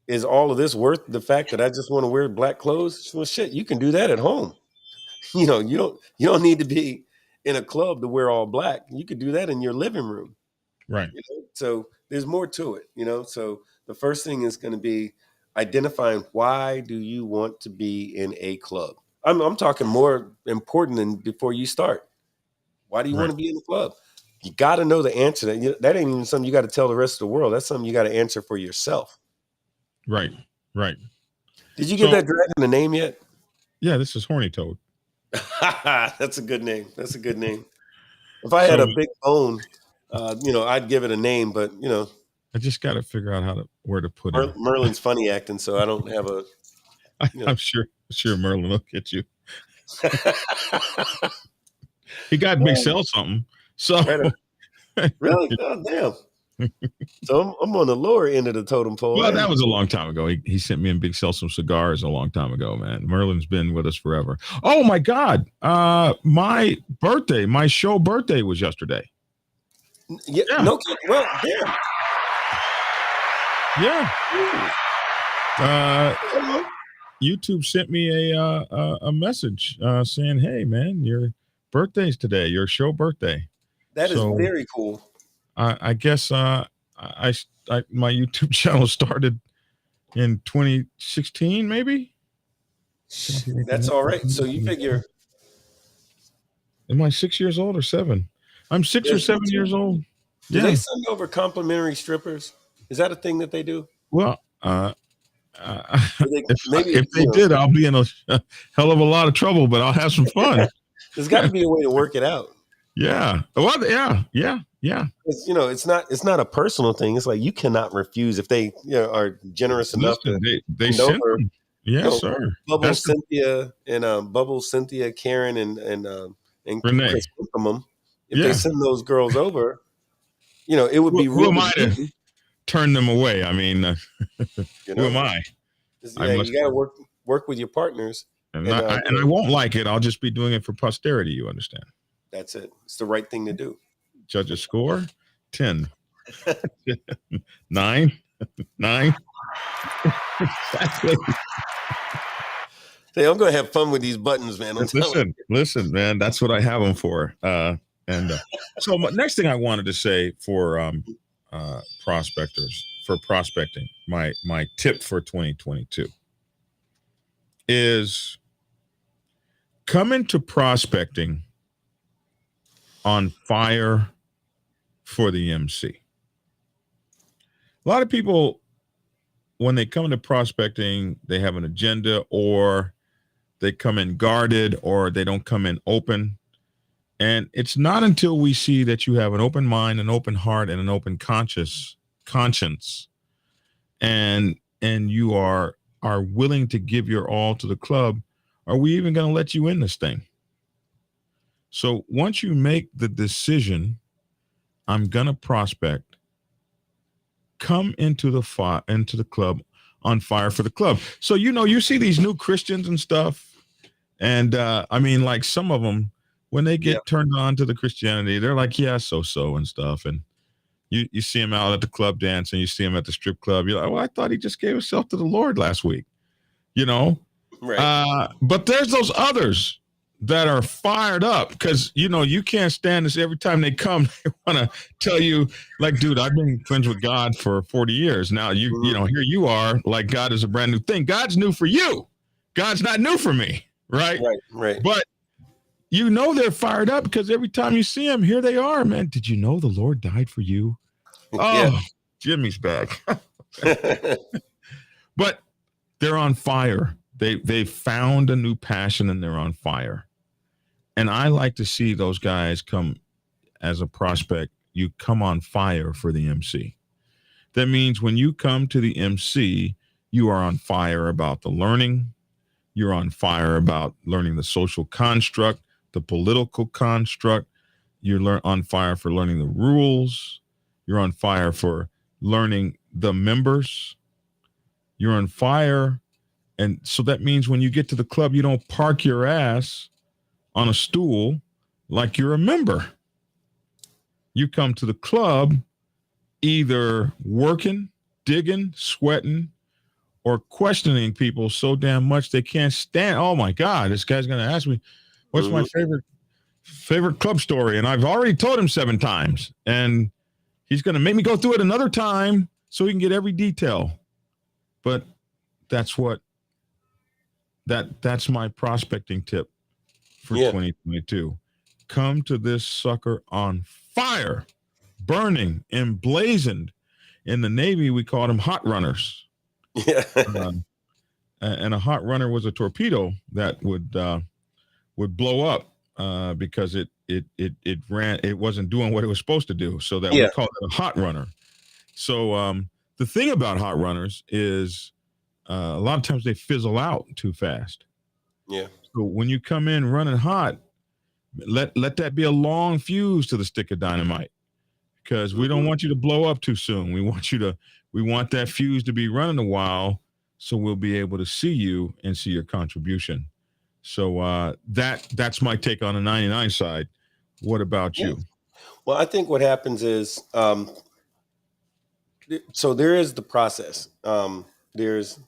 Speaker 2: is all of this worth the fact that I just want to wear black clothes? Well, shit, you can do that at home. You don't need to be in a club to wear all black. You could do that in your living room.
Speaker 1: Right.
Speaker 2: So there's more to it. So the first thing is going to be identifying, why do you want to be in a club? I'm talking more important than before you start. Why do you want
Speaker 1: Right.
Speaker 2: to be in the club? You got to know the answer. That ain't even something you got to tell the rest of the world. That's something you got to answer for yourself.
Speaker 1: Right. Right.
Speaker 2: Did you give
Speaker 1: So
Speaker 2: that dragon a name yet?
Speaker 1: yeah, this is Horny Toad.
Speaker 2: That's a good name. That's a good name. If I had
Speaker 1: So
Speaker 2: a big bone, I'd give it a name. But
Speaker 1: I just got to figure out where to put him.
Speaker 2: Merlin's funny acting, so I don't have a. You know.
Speaker 1: I'm sure Merlin will get you. He got Big Sell something. So
Speaker 2: Right. Really? Oh, damn. So I'm on the lower end of the totem pole.
Speaker 1: well, that was a long time ago. He sent me and Big Sell some cigars a long time ago, man. Merlin's been with us forever. Oh my God. My birthday, my show birthday was yesterday.
Speaker 2: Yeah,
Speaker 1: Yeah.
Speaker 2: no kidding. Well, damn.
Speaker 1: Yeah.
Speaker 2: Hello.
Speaker 1: YouTube sent me a message saying, "Hey, man, your birthday's today. Your show birthday."
Speaker 2: That is
Speaker 1: So
Speaker 2: very cool.
Speaker 1: I guess my YouTube channel started in 2016, maybe.
Speaker 2: That's all right. So you figure
Speaker 1: Am I 6 years old or seven? I'm six or
Speaker 2: does
Speaker 1: 7 years
Speaker 2: YouTube,
Speaker 1: old.
Speaker 2: do they
Speaker 1: Yeah.
Speaker 2: send over complimentary strippers? Is that a thing that they do?
Speaker 1: Well,
Speaker 2: Do they, maybe
Speaker 1: if they did, I'll be in a hell of a lot of trouble, but I'll have some fun.
Speaker 2: there's got to be a way to work it out.
Speaker 1: Yeah. Well, yeah.
Speaker 2: It's not a personal thing. It's like you cannot refuse if they are generous enough to
Speaker 1: Listen, they
Speaker 2: send
Speaker 1: sent
Speaker 2: over
Speaker 1: them. Yes, sir.
Speaker 2: Bubble
Speaker 1: That's the
Speaker 2: Cynthia and Bubble Cynthia, Karen and
Speaker 1: Renee.
Speaker 2: Chris Winkleman. If they
Speaker 1: Yeah.
Speaker 2: send those girls over, it would be
Speaker 1: Who am
Speaker 2: really
Speaker 1: I to
Speaker 2: easy.
Speaker 1: turn them away? I mean,
Speaker 2: You
Speaker 1: who am
Speaker 2: know,
Speaker 1: I? I
Speaker 2: yeah,
Speaker 1: must,
Speaker 2: you got to work with your partners,
Speaker 1: and
Speaker 2: and
Speaker 1: I won't like it. I'll just be doing it for posterity. You understand?
Speaker 2: that's it. It's the right thing to do.
Speaker 1: Judges score 10, 9, 9. Exactly.
Speaker 2: Hey, I'm going to have fun with these buttons, man. I'm telling
Speaker 1: Listen, man. That's what I have them for. So next thing I wanted to say for prospectors for prospecting, my tip for 2022 is come into prospecting on fire for the MC. A lot of people, when they come into prospecting, they have an agenda, or they come in guarded, or they don't come in open. And it's not until we see that you have an open mind, an open heart, and an open conscience, and you are willing to give your all to the club, are we even going to let you in this thing? So once you make the decision, I'm going to prospect, come into the club on fire for the club. So you see these new Christians and stuff, and I mean, like some of them, when they
Speaker 2: Yeah.
Speaker 1: get turned on to the Christianity, they're like, yeah, so and stuff, and you see him out at the club dancing, you see him at the strip club, you're like, well, I thought he just gave himself to the Lord last week, you know.
Speaker 2: Right.
Speaker 1: But there's those others that are fired up because you can't stand this. Every time they come, they want to tell you, like, dude, I've been friends with God for 40 years now.
Speaker 2: Mhm.
Speaker 1: Here you are, like God is a brand new thing. God's new for you. God's not new for me, right?
Speaker 2: Right. Right.
Speaker 1: But they're fired up because every time you see them, here they are, man. Did you know the Lord died for you?
Speaker 2: Yeah.
Speaker 1: Oh, Jimmy's back. But they're on fire. They found a new passion and they're on fire. And I like to see those guys come as a prospect. You come on fire for the MC. That means when you come to the MC, you are on fire about the learning. You're on fire about learning the social construct, the political construct. You're on fire for learning the rules. You're on fire for learning the members. You're on fire. And so that means when you get to the club, you don't park your ass on a stool like you're a member. You come to the club either working, digging, sweating, or questioning people so damn much they can't stand. Oh my God, this guy's going to ask me, what's my
Speaker 2: Mhm.
Speaker 1: favorite club story? And I've already told him 7 times. And he's going to make me go through it another time so he can get every detail. But that's that's my prospecting tip for
Speaker 2: Yeah.
Speaker 1: 2022. Come to this sucker on fire, burning, emblazoned. In the Navy, we called them hot runners.
Speaker 2: Yeah.
Speaker 1: Um, and a hot runner was a torpedo that would blow up because it ran, it wasn't doing what it was supposed to do. So that we
Speaker 2: Yeah.
Speaker 1: call it a hot runner. So the thing about hot runners is a lot of times they fizzle out too fast.
Speaker 2: Yeah.
Speaker 1: So when you come in running hot, let that be a long fuse to the stick of dynamite because we don't
Speaker 2: Mhm.
Speaker 1: want you to blow up too soon. We want that fuse to be running a while so we'll be able to see you and see your contribution. So that's my take on the 99 side. What about
Speaker 2: Yeah.
Speaker 1: you?
Speaker 2: Well, I think what happens is, so there is the process. There's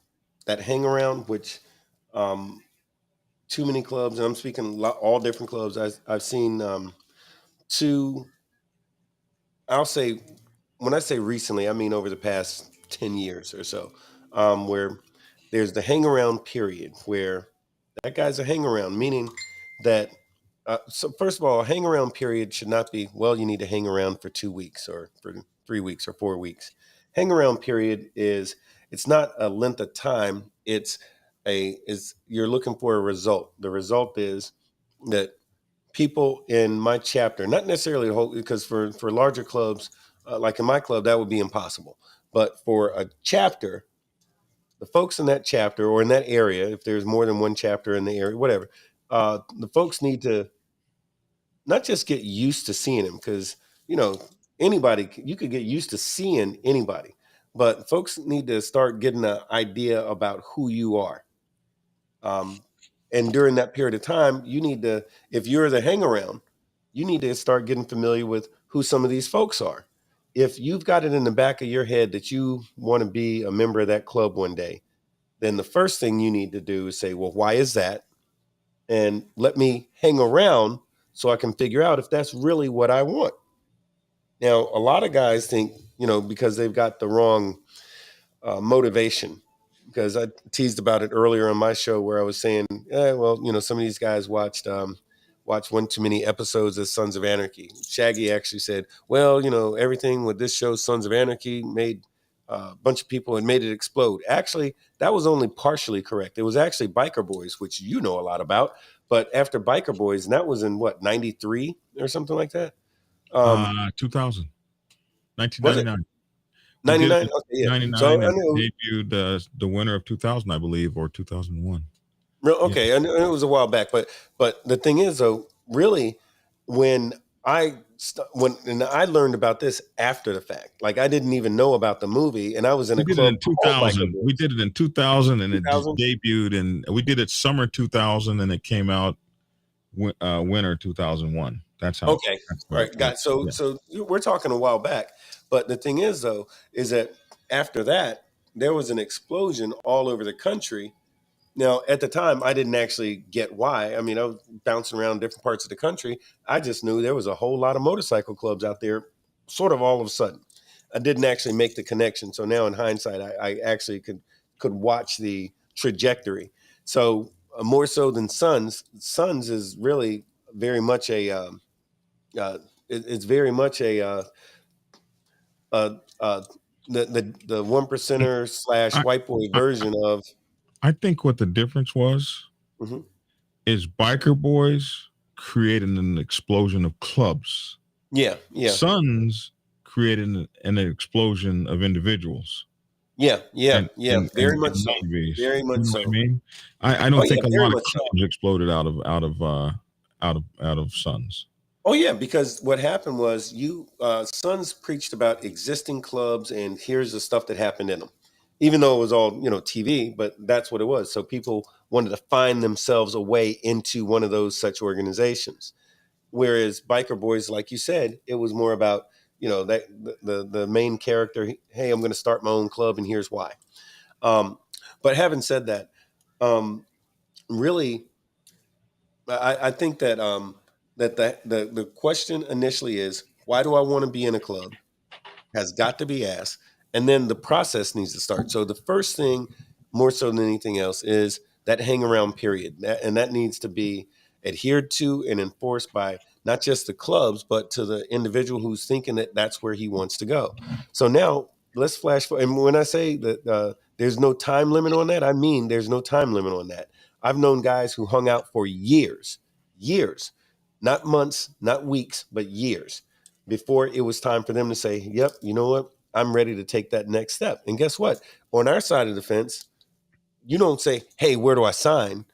Speaker 2: that hang around, which um, too many clubs, and I'm speaking all different clubs. I've seen two. I'll say, when I say recently, I mean over the past 10 years or so, where there's the hang around period where that guy's a hang around, meaning that. So first of all, a hang around period should not be, well, you need to hang around for 2 weeks or for 3 weeks or 4 weeks. Hang around period is, it's not a length of time. Is you're looking for a result. The result is that people in my chapter, not necessarily the whole, because for larger clubs, like in my club, that would be impossible. But for a chapter, the folks in that chapter or in that area, if there's more than one chapter in the area, whatever, the folks need to not just get used to seeing him, because you know anybody, you could get used to seeing anybody, but folks need to start getting an idea about who you are. um, and during that period of time, you need to, if you're the hang around, you need to start getting familiar with who some of these folks are. If you've got it in the back of your head that you want to be a member of that club one day, then the first thing you need to do is say, well, why is that? And let me hang around so I can figure out if that's really what I want. Now, a lot of guys think, because they've got the wrong motivation. Because I teased about it earlier on my show where I was saying, well, some of these guys watched one too many episodes of Sons of Anarchy. Shaggy actually said, well, everything with this show, Sons of Anarchy, made a bunch of people and made it explode. Actually, that was only partially correct. It was actually Biker Boys, which you know a lot about. But after Biker Boys, and that was in what, 93 or something like that.
Speaker 1: 2000,
Speaker 2: Was it
Speaker 1: 1999. We did it
Speaker 2: 99?
Speaker 1: in
Speaker 2: Okay, yeah. So
Speaker 1: 99
Speaker 2: I
Speaker 1: and
Speaker 2: knew.
Speaker 1: debuted the winter of 2000, I believe, or 2001. Yeah.
Speaker 2: Okay, I knew it was a while back, but the thing is, though, really, when when I learned about this after the fact, like I didn't even know about the movie, and I was in
Speaker 1: We
Speaker 2: a
Speaker 1: did it
Speaker 2: club
Speaker 1: in
Speaker 2: called Biker
Speaker 1: 2000. We
Speaker 2: Boys.
Speaker 1: did it in 2000 and it
Speaker 2: 2000.
Speaker 1: debuted, and we did it summer 2000 and it came out winter 2001. That's how
Speaker 2: Okay,
Speaker 1: that's
Speaker 2: all
Speaker 1: where it
Speaker 2: right, got
Speaker 1: was.
Speaker 2: it. So
Speaker 1: Yeah.
Speaker 2: so we're talking a while back, but the thing is, though, is that after that there was an explosion all over the country. Now, at the time, I didn't actually get why. I mean, I was bouncing around different parts of the country. I just knew there was a whole lot of motorcycle clubs out there, sort of all of a sudden. I didn't actually make the connection. So now, in hindsight, I actually could watch the trajectory. So more so than Sons, Sons is really very much a uh, it's very much a uh, uh, the one percenter slash
Speaker 1: I,
Speaker 2: white boy
Speaker 1: I
Speaker 2: version of.
Speaker 1: I think what the difference was
Speaker 2: Mhm.
Speaker 1: is Biker Boys created an explosion of clubs.
Speaker 2: Yeah, yeah.
Speaker 1: Sons created an explosion of individuals
Speaker 2: Yeah, yeah,
Speaker 1: and
Speaker 2: yeah, very much
Speaker 1: and
Speaker 2: so,
Speaker 1: movies.
Speaker 2: very
Speaker 1: You
Speaker 2: much
Speaker 1: know what I
Speaker 2: so.
Speaker 1: mean? I
Speaker 2: Oh
Speaker 1: don't
Speaker 2: yeah,
Speaker 1: think a
Speaker 2: very
Speaker 1: lot of
Speaker 2: much so.
Speaker 1: clubs exploded out of Sons.
Speaker 2: Oh yeah, because what happened was Sons preached about existing clubs and here's the stuff that happened in them, even though it was all TV, but that's what it was. So people wanted to find themselves a way into one of those such organizations. Whereas Biker Boys, like you said, it was more about that the main character. Hey, I'm going to start my own club, and here's why. Um, but having said that, um, really, I think that the question initially is, why do I want to be in a club? Has got to be asked, and then the process needs to start. So the first thing, more so than anything else, is that hang around period, and that needs to be adhered to and enforced by not just the clubs, but to the individual who's thinking that that's where he wants to go. So now let's flash forward. And when I say that there's no time limit on that, I mean there's no time limit on that. I've known guys who hung out for years, not months, not weeks, but years before it was time for them to say, yep, you know what? I'm ready to take that next step. And guess what? On our side of the fence, you don't say, hey, where do I sign?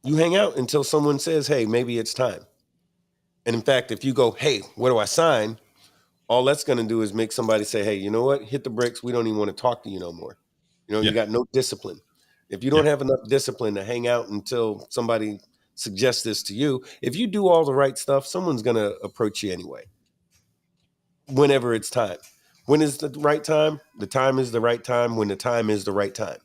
Speaker 2: You hang out until someone says, hey, maybe it's time. And in fact, if you go, hey, where do I sign? All that's going to do is make somebody say, hey, you know what? Hit the bricks. We don't even want to talk to you no more. You
Speaker 1: Yeah,
Speaker 2: got no discipline. If you
Speaker 1: yeah,
Speaker 2: don't have enough discipline to hang out until somebody suggests this to you, if you do all the right stuff, someone's going to approach you anyway, whenever it's time. When is the right time? The time is the right time when the time is the right time.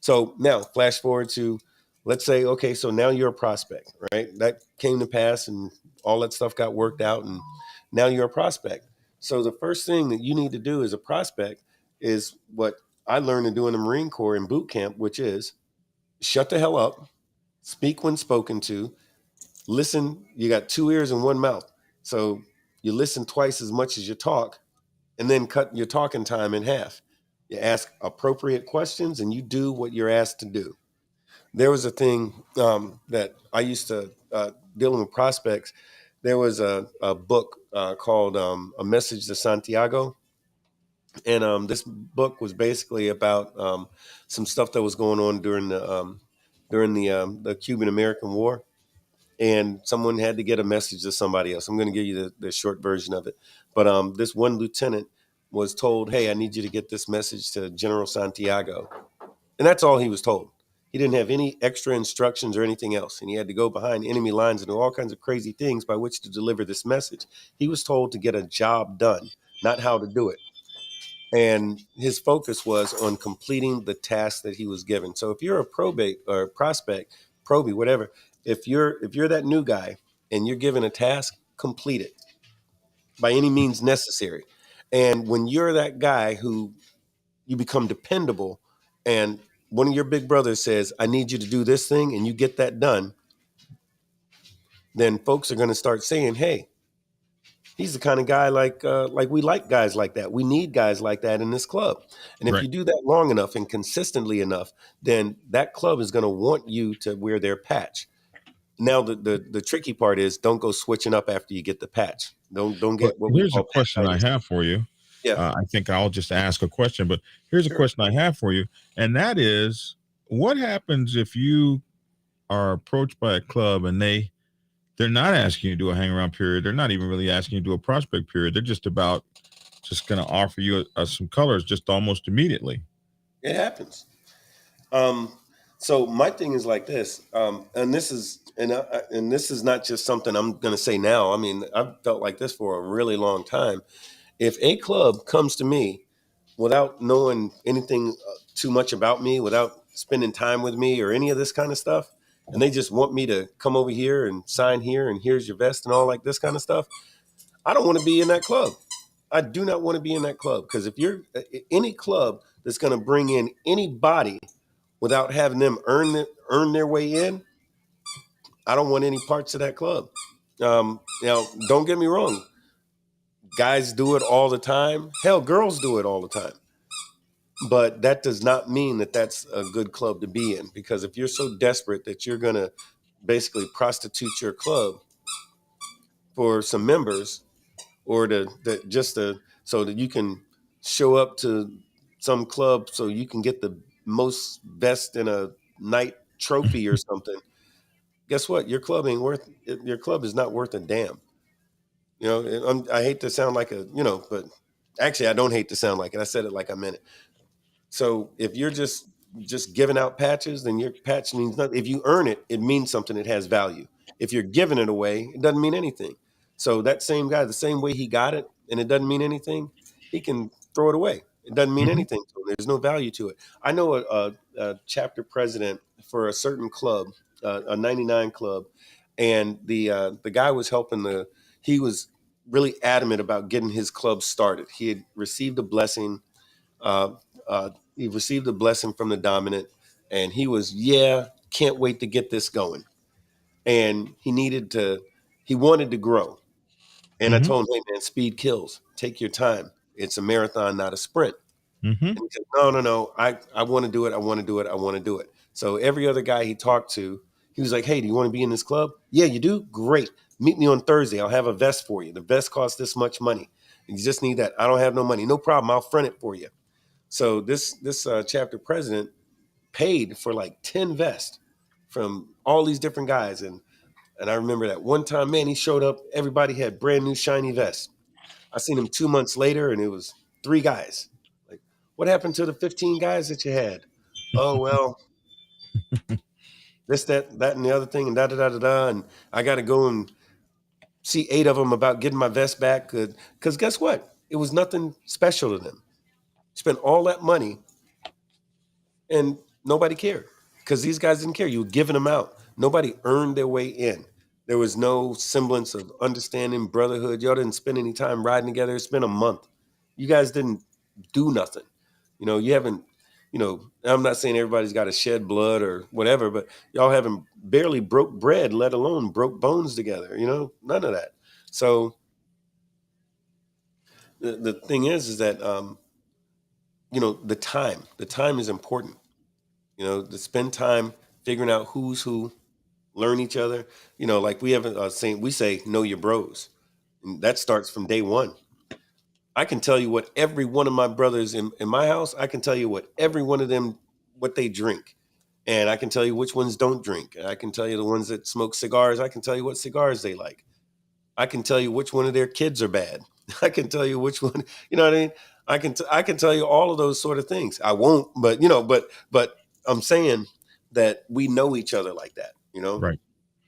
Speaker 2: So now, flash forward to, let's say, okay, so now you're a prospect, right? That came to pass and all that stuff got worked out, and now you're a prospect. So the first thing that you need to do as a prospect is what I learned to do in the Marine Corps in boot camp, which is shut the hell up, speak when spoken to, listen. You got two ears and one mouth. So you listen twice as much as you talk, and then cut your talking time in half. You ask appropriate questions and you do what you're asked to do. There was a thing that I used to, dealing with prospects, there was a book called A Message to Santiago. And this book was basically about some stuff that was going on during the Cuban American War, and someone had to get a message to somebody else. I'm going to give you the short version of it. But this one lieutenant was told, hey, I need you to get this message to General Santiago. And that's all he was told. He didn't have any extra instructions or anything else. And he had to go behind enemy lines and do all kinds of crazy things by which to deliver this message. He was told to get a job done, not how to do it. And his focus was on completing the task that he was given. So if you're a probate or a prospect, probie, whatever, if you're that new guy and you're given a task, complete it by any means necessary. And when you're that guy who you become dependable, and one of your big brothers says, I need you to do this thing, and you get that done, then folks are going to start saying, hey, he's the kind of guy like we like guys like that. We need guys like that in this club. And if
Speaker 1: right.
Speaker 2: you do that long enough and consistently enough, then that club is going to want you to wear their patch. Now the tricky part is don't go switching up after you get the patch. Don't
Speaker 1: But
Speaker 2: get what we
Speaker 1: here's a
Speaker 2: call
Speaker 1: question I
Speaker 2: patchitis.
Speaker 1: have for you.
Speaker 2: Yeah,
Speaker 1: I think I'll just ask a question, but here's a
Speaker 2: sure.
Speaker 1: question I have for you, and that is, what happens if you are approached by a club and they're not asking you to do a hang around period? They're not even really asking you to do a prospect period. They're just about just going to offer you some colors just almost immediately.
Speaker 2: It happens. Um, so my thing is like this, and this is not just something I'm going to say now. I mean, I've felt like this for a really long time. If a club comes to me without knowing anything too much about me, without spending time with me or any of this kind of stuff, and they just want me to come over here and sign here and here's your vest and all like this kind of stuff, I don't want to be in that club. I do not want to be in that club because if you're any club that's going to bring in anybody without having them earn their way in, I don't want any parts of that club. Now, don't get me wrong. Guys do it all the time. Hell, girls do it all the time. But that does not mean that that's a good club to be in because if you're so desperate that you're going to basically prostitute your club for some members or so that you can show up to some club so you can get the most best in a night trophy or something, guess what? Your club is not worth a damn. You know, I hate to sound like but actually, I don't hate to sound like it. I said it like I meant it. So if you're just giving out patches, then your patch means nothing. If you earn it, it means something. It has value. If you're giving it away, it doesn't mean anything. So that same guy, the same way he got it, and it doesn't mean anything, he can throw it away. It doesn't mean
Speaker 1: Hmm.
Speaker 2: anything to him. There's no value to it. I know a chapter president for a certain club, a 99 club, and the guy was helping the. He was really adamant about getting his club started. He had received a blessing. Uh, he received a blessing from the dominant, and he was, yeah, can't wait to get this going. And he wanted to grow. And I
Speaker 1: Hmm.
Speaker 2: told him, hey, man, speed kills. Take your time. It's a marathon, not a sprint.
Speaker 1: Hmm.
Speaker 2: And he said, no, no, no. I want to do it. I want to do it. I want to do it. So every other guy he talked to, he was like, hey, do you want to be in this club? Yeah, you do? Great. Meet me on Thursday. I'll have a vest for you. The vest costs this much money. You just need that. I don't have no money. No problem. I'll front it for you. So this chapter president paid for like 10 vests from all these different guys. And I remember that one time, man, he showed up, everybody had brand new shiny vests. I seen him 2 months later and it was three guys. Like, what happened to the 15 guys that you had? Oh well, this, that, and the other thing, and da da da da da. And I gotta go and see 8 of them about getting my vest back. Because guess what? It was nothing special to them. Spent all that money and nobody cared because these guys didn't care. You were giving them out. Nobody earned their way in. There was no semblance of understanding, brotherhood. Y'all didn't spend any time riding together. It's been a month. You guys didn't do nothing. You haven't, I'm not saying everybody's got to shed blood or whatever, but y'all haven't barely broke bread, let alone broke bones together, none of that. So the thing is that, the time is important, to spend time figuring out who's who, learn each other. Like we have a saying, we say, know your bros. And that starts from day one. I can tell you what every one of my brothers in my house, I can tell you what every one of them, what they drink. And I can tell you which ones don't drink. I can tell you the ones that smoke cigars. I can tell you what cigars they like. I can tell you which one of their kids are bad. I can tell you which one, you know what I mean? I can tell you all of those sort of things. I won't, but I'm saying that we know each other like that.
Speaker 1: Right.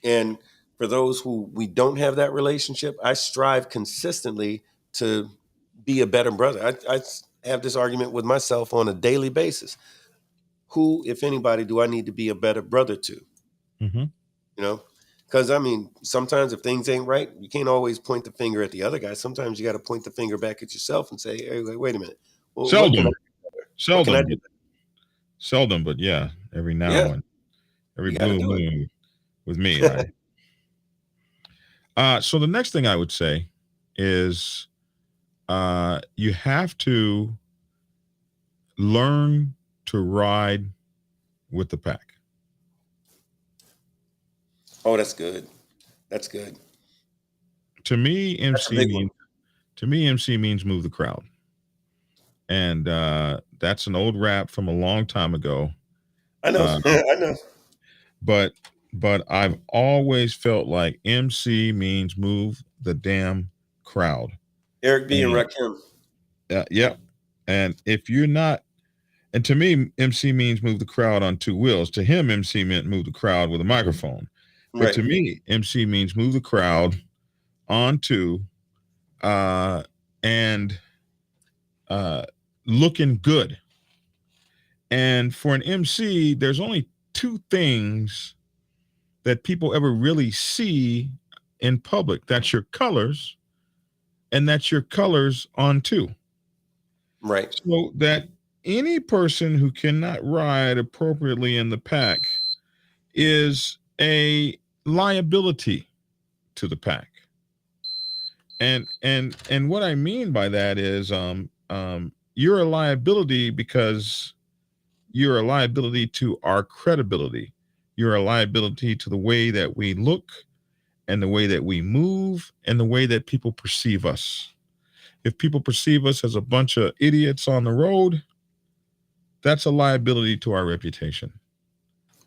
Speaker 2: And for those who we don't have that relationship, I strive consistently to be a better brother. I have this argument with myself on a daily basis. Who, if anybody, do I need to be a better brother to?
Speaker 1: Hmm.
Speaker 2: You know, because I mean, sometimes if things ain't right, you can't always point the finger at the other guy. Sometimes you got to point the finger back at yourself and say, "Hey, wait a minute. Well,
Speaker 1: Seldom,
Speaker 2: what can I
Speaker 1: seldom,
Speaker 2: do?"
Speaker 1: but seldom, but yeah, every now
Speaker 2: Yeah,
Speaker 1: and every
Speaker 2: you got to
Speaker 1: blue
Speaker 2: do
Speaker 1: moon with me, I.
Speaker 2: it.
Speaker 1: So the next thing I would say is you have to learn to ride with the pack.
Speaker 2: Oh, that's good. That's good.
Speaker 1: To me,
Speaker 2: That's a big one.
Speaker 1: MC means move the crowd, and that's an old rap from a long time ago.
Speaker 2: I know.
Speaker 1: Uh,
Speaker 2: I know.
Speaker 1: but I've always felt like MC means move the damn crowd.
Speaker 2: Eric B and
Speaker 1: And
Speaker 2: Rakim.
Speaker 1: yeah, and if you're not, and to me, MC means move the crowd on two wheels. To him, MC meant move the crowd with a microphone. But
Speaker 2: Right.
Speaker 1: to me, MC means move the crowd onto uh, and looking good. And for an MC, there's only two things that people ever really see in public. That's your colors, and that's your colors on two.
Speaker 2: Right.
Speaker 1: So that any person who cannot ride appropriately in the pack is a liability to the pack. And what I mean by that is you're a liability because you're a liability to our credibility. You're a liability to the way that we look and the way that we move and the way that people perceive us. If people perceive us as a bunch of idiots on the road, that's a liability to our reputation.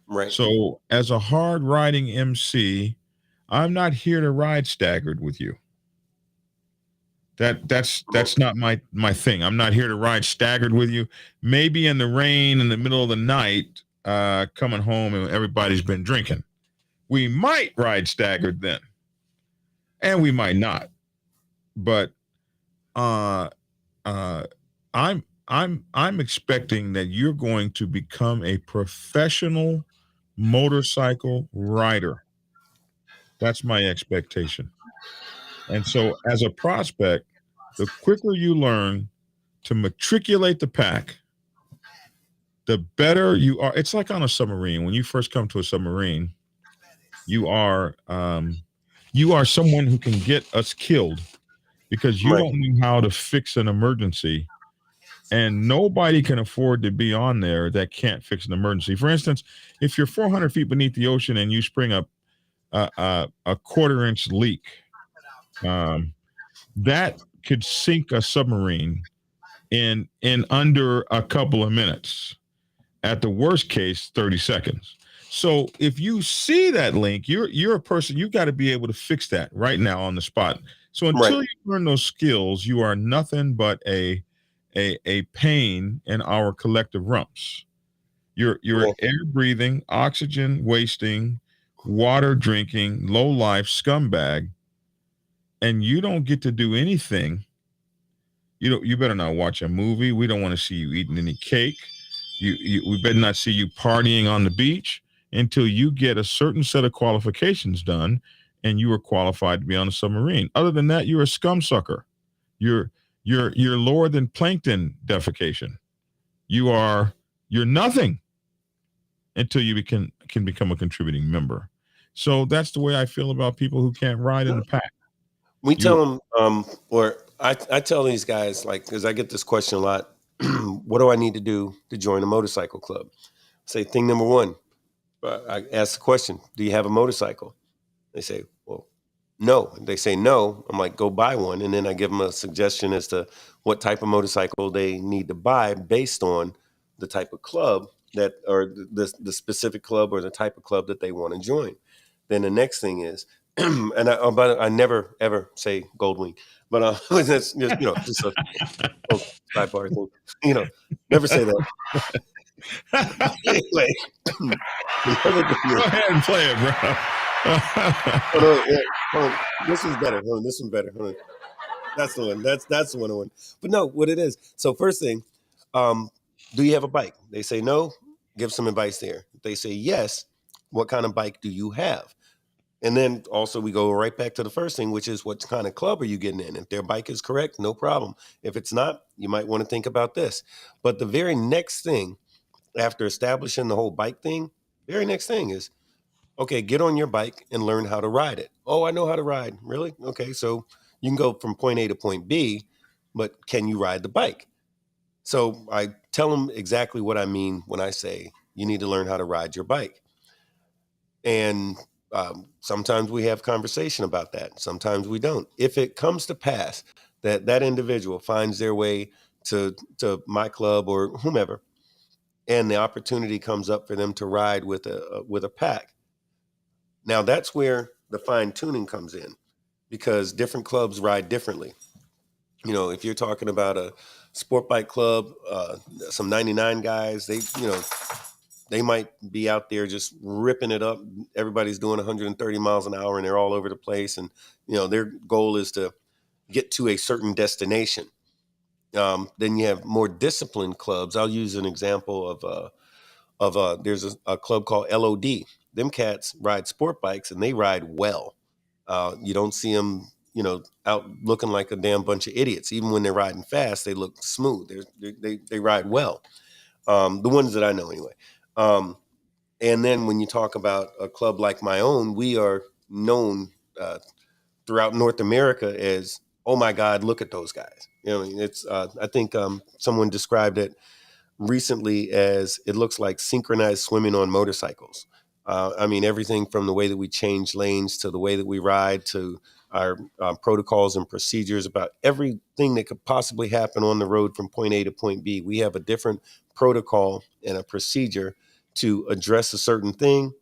Speaker 2: Right.
Speaker 1: So, as a hard riding MC, I'm not here to ride staggered with you. That's not my thing. I'm not here to ride staggered with you. Maybe in the rain in the middle of the night, coming home and everybody's been drinking. We might ride staggered then, and we might not. But uh, uh, I'm expecting that you're going to become a professional motorcycle rider. That's my expectation. And so, as a prospect, the quicker you learn to matriculate the pack, the better you are. It's like on a submarine. When you first come to a submarine, you are you are someone who can get us killed because you
Speaker 2: Right.
Speaker 1: don't know how to fix an emergency, and nobody can afford to be on there that can't fix an emergency. For instance, if you're 400 feet beneath the ocean and you spring up a quarter-inch leak, um, that could sink a submarine in under a couple of minutes. At the worst case, 30 seconds. So if you see that link, you're a person, you got to be able to fix that right now on the spot. So
Speaker 2: Right.
Speaker 1: until you learn those skills, you are nothing but a pain in our collective rumps. You're
Speaker 2: Yeah.
Speaker 1: air breathing, oxygen wasting, water drinking, low life scumbag, and you don't get to do anything. You better not watch a movie. We don't want to see you eating any cake. We better not see you partying on the beach until you get a certain set of qualifications done and you are qualified to be on a submarine. Other than that, you're a scum sucker. You're you're lower than plankton defecation. You are you're nothing until you can become a contributing member. So that's the way I feel about people who can't ride in the pack.
Speaker 2: We
Speaker 1: You
Speaker 2: tell them, or I tell these guys, like, because I get this question a lot. What do I need to do to join a motorcycle club? Say thing number one. I ask the question, do you have a motorcycle? They say, well, no. They say no. I'm like, go buy one. And then I give them a suggestion as to what type of motorcycle they need to buy based on the type of club that, or the specific club or the type of club that they want to join. Then the next thing is, but I never ever say Goldwing, but that's just just a little sidebar thing, never say that. Anyway, the other thing
Speaker 1: go
Speaker 2: is,
Speaker 1: ahead and play it,
Speaker 2: hold
Speaker 1: bro.
Speaker 2: on, yeah, hold on. This one's better. Hold on, this one's better. Hold on. That's the one. That's the one I want. But no, what it is. So first thing, um, do you have a bike? They say no. Give some advice there. They say yes. What kind of bike do you have? And then also we go right back to the first thing, which is what kind of club are you getting in? If their bike is correct, no problem. If it's not, you might want to think about this. But the very next thing after establishing the whole bike thing, very next thing is, okay, get on your bike and learn how to ride it. Oh, I know how to ride. Really? Okay, so you can go from point A to point B, but can you ride the bike? So I tell them exactly what I mean when I say you need to learn how to ride your bike. And Sometimes we have conversation about that. Sometimes we don't. If it comes to pass that that individual finds their way to my club or whomever, and the opportunity comes up for them to ride with a pack, now that's where the fine tuning comes in, because different clubs ride differently. If you're talking about a sport bike club, some 99 guys, they might be out there just ripping it up. Everybody's doing 130 miles an hour and they're all over the place. And, their goal is to get to a certain destination. Then you have more disciplined clubs. I'll use an example there's a club called LOD. Them cats ride sport bikes and they ride well. You don't see them, out looking like a damn bunch of idiots. Even when they're riding fast, they look smooth. They ride well. The ones that I know, anyway. Um, and then when you talk about a club like my own, we are known throughout North America as, oh my God, look at those guys. It's I think someone described it recently as, it looks like synchronized swimming on motorcycles. I mean, everything from the way that we change lanes to the way that we ride to our protocols and procedures about everything that could possibly happen on the road from point A to point B. We have a different protocol and a procedure to address a certain thing,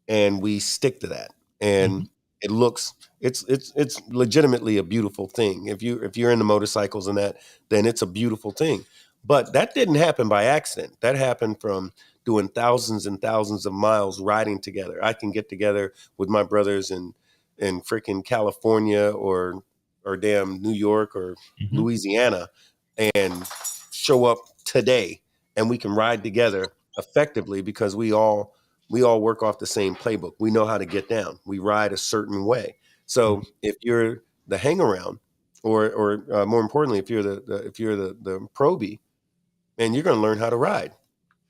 Speaker 2: and we stick to that.
Speaker 1: Hmm.
Speaker 2: And it looks it's legitimately a beautiful thing. If you're into motorcycles and that, then it's a beautiful thing. But that didn't happen by accident. That happened from doing thousands and thousands of miles riding together. I can get together with my brothers in freaking California or damn New York or
Speaker 1: Hmm.
Speaker 2: Louisiana and show up today, and we can ride together effectively because we all work off the same playbook. We know how to get down. We ride a certain way. So if you're the hang around, or more importantly, if you're the probie, and you're going to learn how to ride,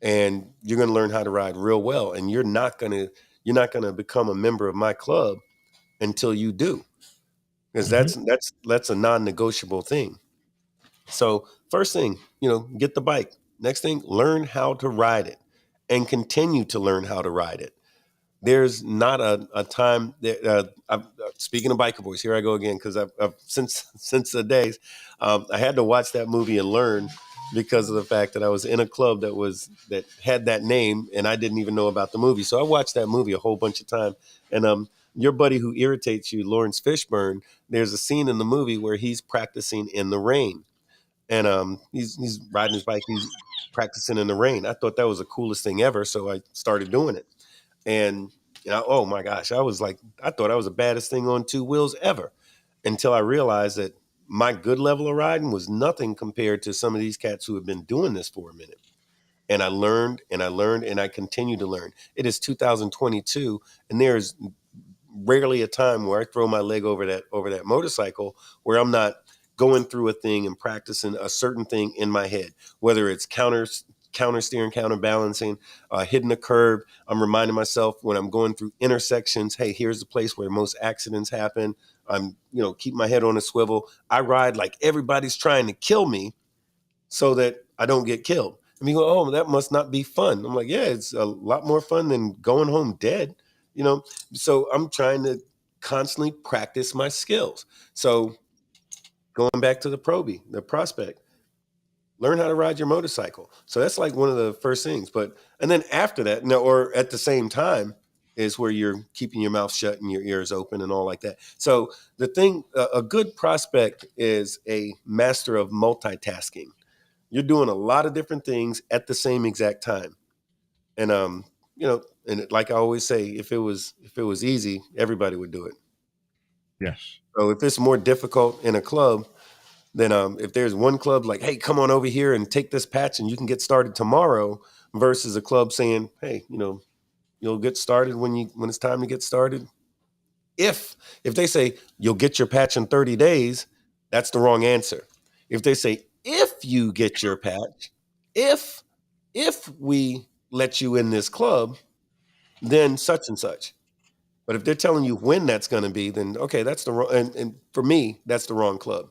Speaker 2: and you're going to learn how to ride real well, and you're not going to become a member of my club until you do, because
Speaker 1: Hmm.
Speaker 2: that's a non-negotiable thing. So first thing, get the bike. Next thing, learn how to ride it, and continue to learn how to ride it. There's not a time that speaking of biker boys, here I go again, because I've since the days I had to watch that movie and learn, because of the fact that I was in a club that had that name and I didn't even know about the movie. So I watched that movie a whole bunch of time. And your buddy who irritates you, Lawrence Fishburne, there's a scene in the movie where he's practicing in the rain, and he's riding his bike, he's practicing in the rain. I thought that was the coolest thing ever, so I started doing it. And oh my gosh, I thought I was the baddest thing on two wheels ever, until I realized that my good level of riding was nothing compared to some of these cats who have been doing this for a minute. And I learned and I learned and I continue to learn. It is 2022, and there's rarely a time where I throw my leg over that motorcycle where I'm not going through a thing and practicing a certain thing in my head, whether it's counter steering, counterbalancing, hitting a curb. I'm reminding myself when I'm going through intersections, hey, here's the place where most accidents happen. I'm, keep my head on a swivel. I ride like everybody's trying to kill me so that I don't get killed. And you go, oh, that must not be fun. I'm like, yeah, it's a lot more fun than going home dead, you know? So I'm trying to constantly practice my skills. So going back to the prospect, learn how to ride your motorcycle. So that's like one of the first things. And then after that, no, or at the same time, is where you're keeping your mouth shut and your ears open and all like that. So the thing, a good prospect is a master of multitasking. You're doing a lot of different things at the same exact time. And like I always say, if it was easy, everybody would do it.
Speaker 1: Yes.
Speaker 2: So if it's more difficult in a club, then if there's one club like, hey, come on over here and take this patch and you can get started tomorrow, versus a club saying, hey, you'll get started when it's time to get started. If they say you'll get your patch in 30 days, that's the wrong answer. If they say if you get your patch, if if we let you in this club, then such and such. But if they're telling you when that's going to be, then okay, that's the wrong. And for me, that's the wrong club.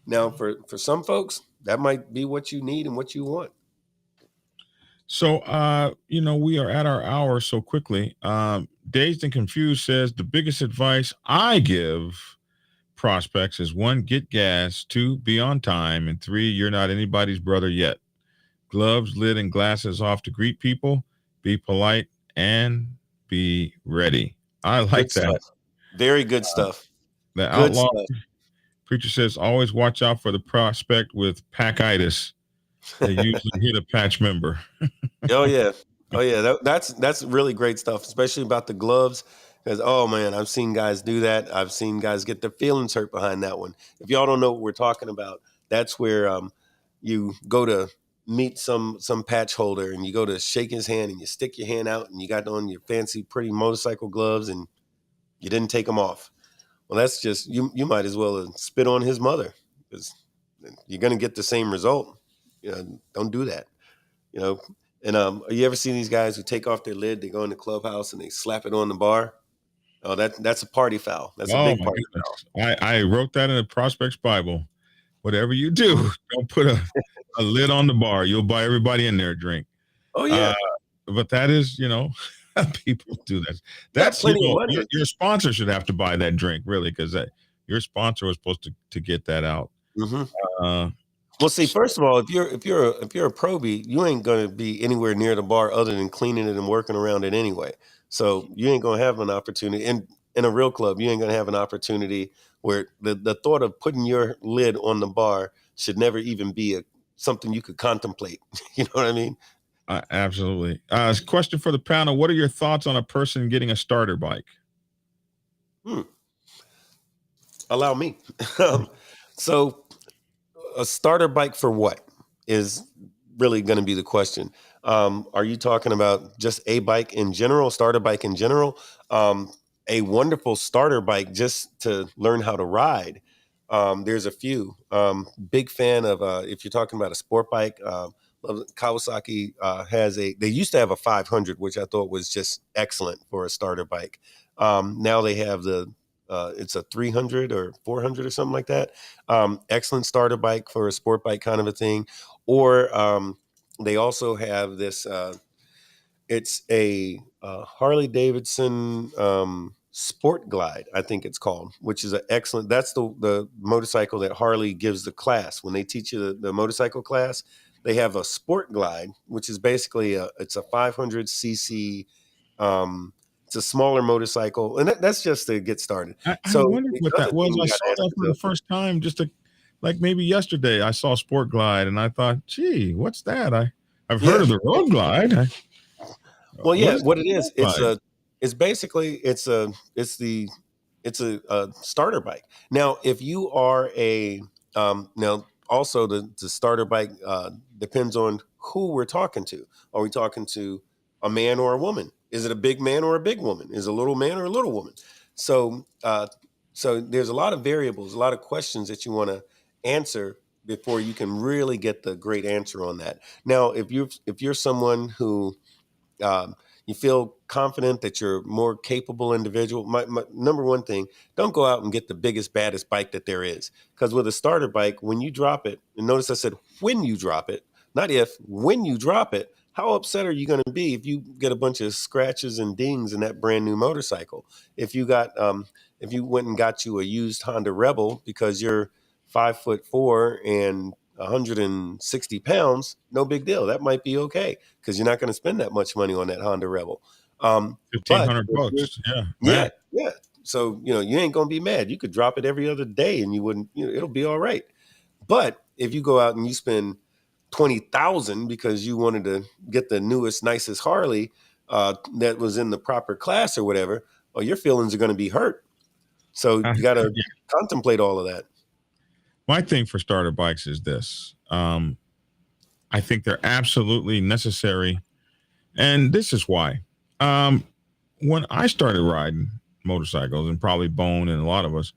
Speaker 2: Now, for some folks, that might be what you need and what you want.
Speaker 1: So, we are at our hour so quickly. Dazed and Confused says the biggest advice I give prospects is one, get gas, two, be on time, and three, you're not anybody's brother yet. Gloves, lid, and glasses off to greet people. Be polite and be ready. I
Speaker 2: Good
Speaker 1: like that.
Speaker 2: stuff. Very good stuff.
Speaker 1: The
Speaker 2: Good
Speaker 1: outlaw
Speaker 2: stuff.
Speaker 1: preacher says always watch out for the prospect with packitis. They usually hit a patch member.
Speaker 2: Oh yeah, oh yeah. That's really great stuff, especially about the gloves. Because oh man, I've seen guys do that. I've seen guys get their feelings hurt behind that one. If y'all don't know what we're talking about, that's where you go to meet some patch holder and you go to shake his hand and you stick your hand out and you got on your fancy pretty motorcycle gloves and you didn't take them off. Well, that's just you might as well spit on his mother because you're going to get the same result. Don't do that. You know. And you ever seen these guys who take off their lid? They go in the clubhouse and they slap it on the bar. Oh, that's a party foul. That's a
Speaker 1: Oh
Speaker 2: big
Speaker 1: my
Speaker 2: party foul.
Speaker 1: goodness. I wrote that in the Prospects Bible. Whatever you do,
Speaker 2: Mhm.
Speaker 1: don't put a lid on the bar. You'll buy everybody in there a drink.
Speaker 2: Oh
Speaker 1: Uh,
Speaker 2: yeah,
Speaker 1: but that is, people do that.
Speaker 2: you got
Speaker 1: That's,
Speaker 2: plenty of money.
Speaker 1: your sponsor should have to buy that drink, really, because your sponsor was supposed to get that out.
Speaker 2: Hmm.
Speaker 1: Uh,
Speaker 2: Well, see, first of all, if you're a probie, you ain't gonna be anywhere near the bar other than cleaning it and working around it anyway. So you ain't gonna have an opportunity in a real club. You ain't gonna have an opportunity where the thought of putting your lid on the bar should never even be something you could contemplate. You know what I mean?
Speaker 1: absolutely. Question for the panel: what are your thoughts on a person getting a starter bike?
Speaker 2: Hmm. Allow me. Um, so a starter bike for what is really going to be the question. Are you talking about just a bike in general, starter bike in general? A wonderful starter bike just to learn how to ride. There's a few. Big fan of if you're talking about a sport bike. Kawasaki they used to have a 500, which I thought was just excellent for a starter bike. Now they have it's a 300 or 400 or something like that. Excellent starter bike for a sport bike kind of a thing. Or they also have this. It's a Harley Davidson Sport Glide, I think it's called, which is an excellent. That's the motorcycle that Harley gives the class when they teach you the motorcycle class. They have a Sport Glide, which is basically it's a 500 cc. Um, it's a smaller motorcycle, and that's just to get started.
Speaker 1: I
Speaker 2: So
Speaker 1: wondered
Speaker 2: the
Speaker 1: what
Speaker 2: other
Speaker 1: that was.
Speaker 2: thing
Speaker 1: I
Speaker 2: you got
Speaker 1: saw
Speaker 2: to ask
Speaker 1: that for the
Speaker 2: yourself is,
Speaker 1: first time like maybe yesterday. I saw Sport Glide and I thought, gee, what's that? I've heard
Speaker 2: yeah.
Speaker 1: of the Road Glide.
Speaker 2: Well,
Speaker 1: What
Speaker 2: yeah,
Speaker 1: is
Speaker 2: what it
Speaker 1: the Road
Speaker 2: is,
Speaker 1: Glide?
Speaker 2: it's basically it's a starter bike. Now, if you are now also the starter bike depends on who we're talking to. Are we talking to a man or a woman? Is it a big man or a big woman? Is it a little man or a little woman? So so there's a lot of variables, a lot of questions that you want to answer before you can really get the great answer on that. Now, if you're someone who um, you feel confident that you're a more capable individual. My number one thing, don't go out and get the biggest, baddest bike that there is. Because with a starter bike, when you drop it, and notice I said when you drop it, not if, when you drop it, how upset are you going to be if you get a bunch of scratches and dings in that brand new motorcycle? If you went and got you a used Honda Rebel because you're 5'4" and 160 pounds, no big deal. That might be okay because you're not going to spend that much money on that Honda Rebel.
Speaker 1: Fifteen
Speaker 2: But
Speaker 1: hundred
Speaker 2: if you're,
Speaker 1: bucks. Yeah,
Speaker 2: yeah,
Speaker 1: man.
Speaker 2: yeah. So you ain't going to be mad. You could drop it every other day, and you wouldn't. It'll be all right. But if you go out and you spend 20,000 because you wanted to get the newest, nicest Harley that was in the proper class or whatever, well, your feelings are going to be hurt. So
Speaker 1: Uh,
Speaker 2: you got to
Speaker 1: yeah.
Speaker 2: contemplate all of that.
Speaker 1: My thing for starter bikes is this. I think they're absolutely necessary, and this is why. Um, when I started riding motorcycles, and probably Bone and a lot of us,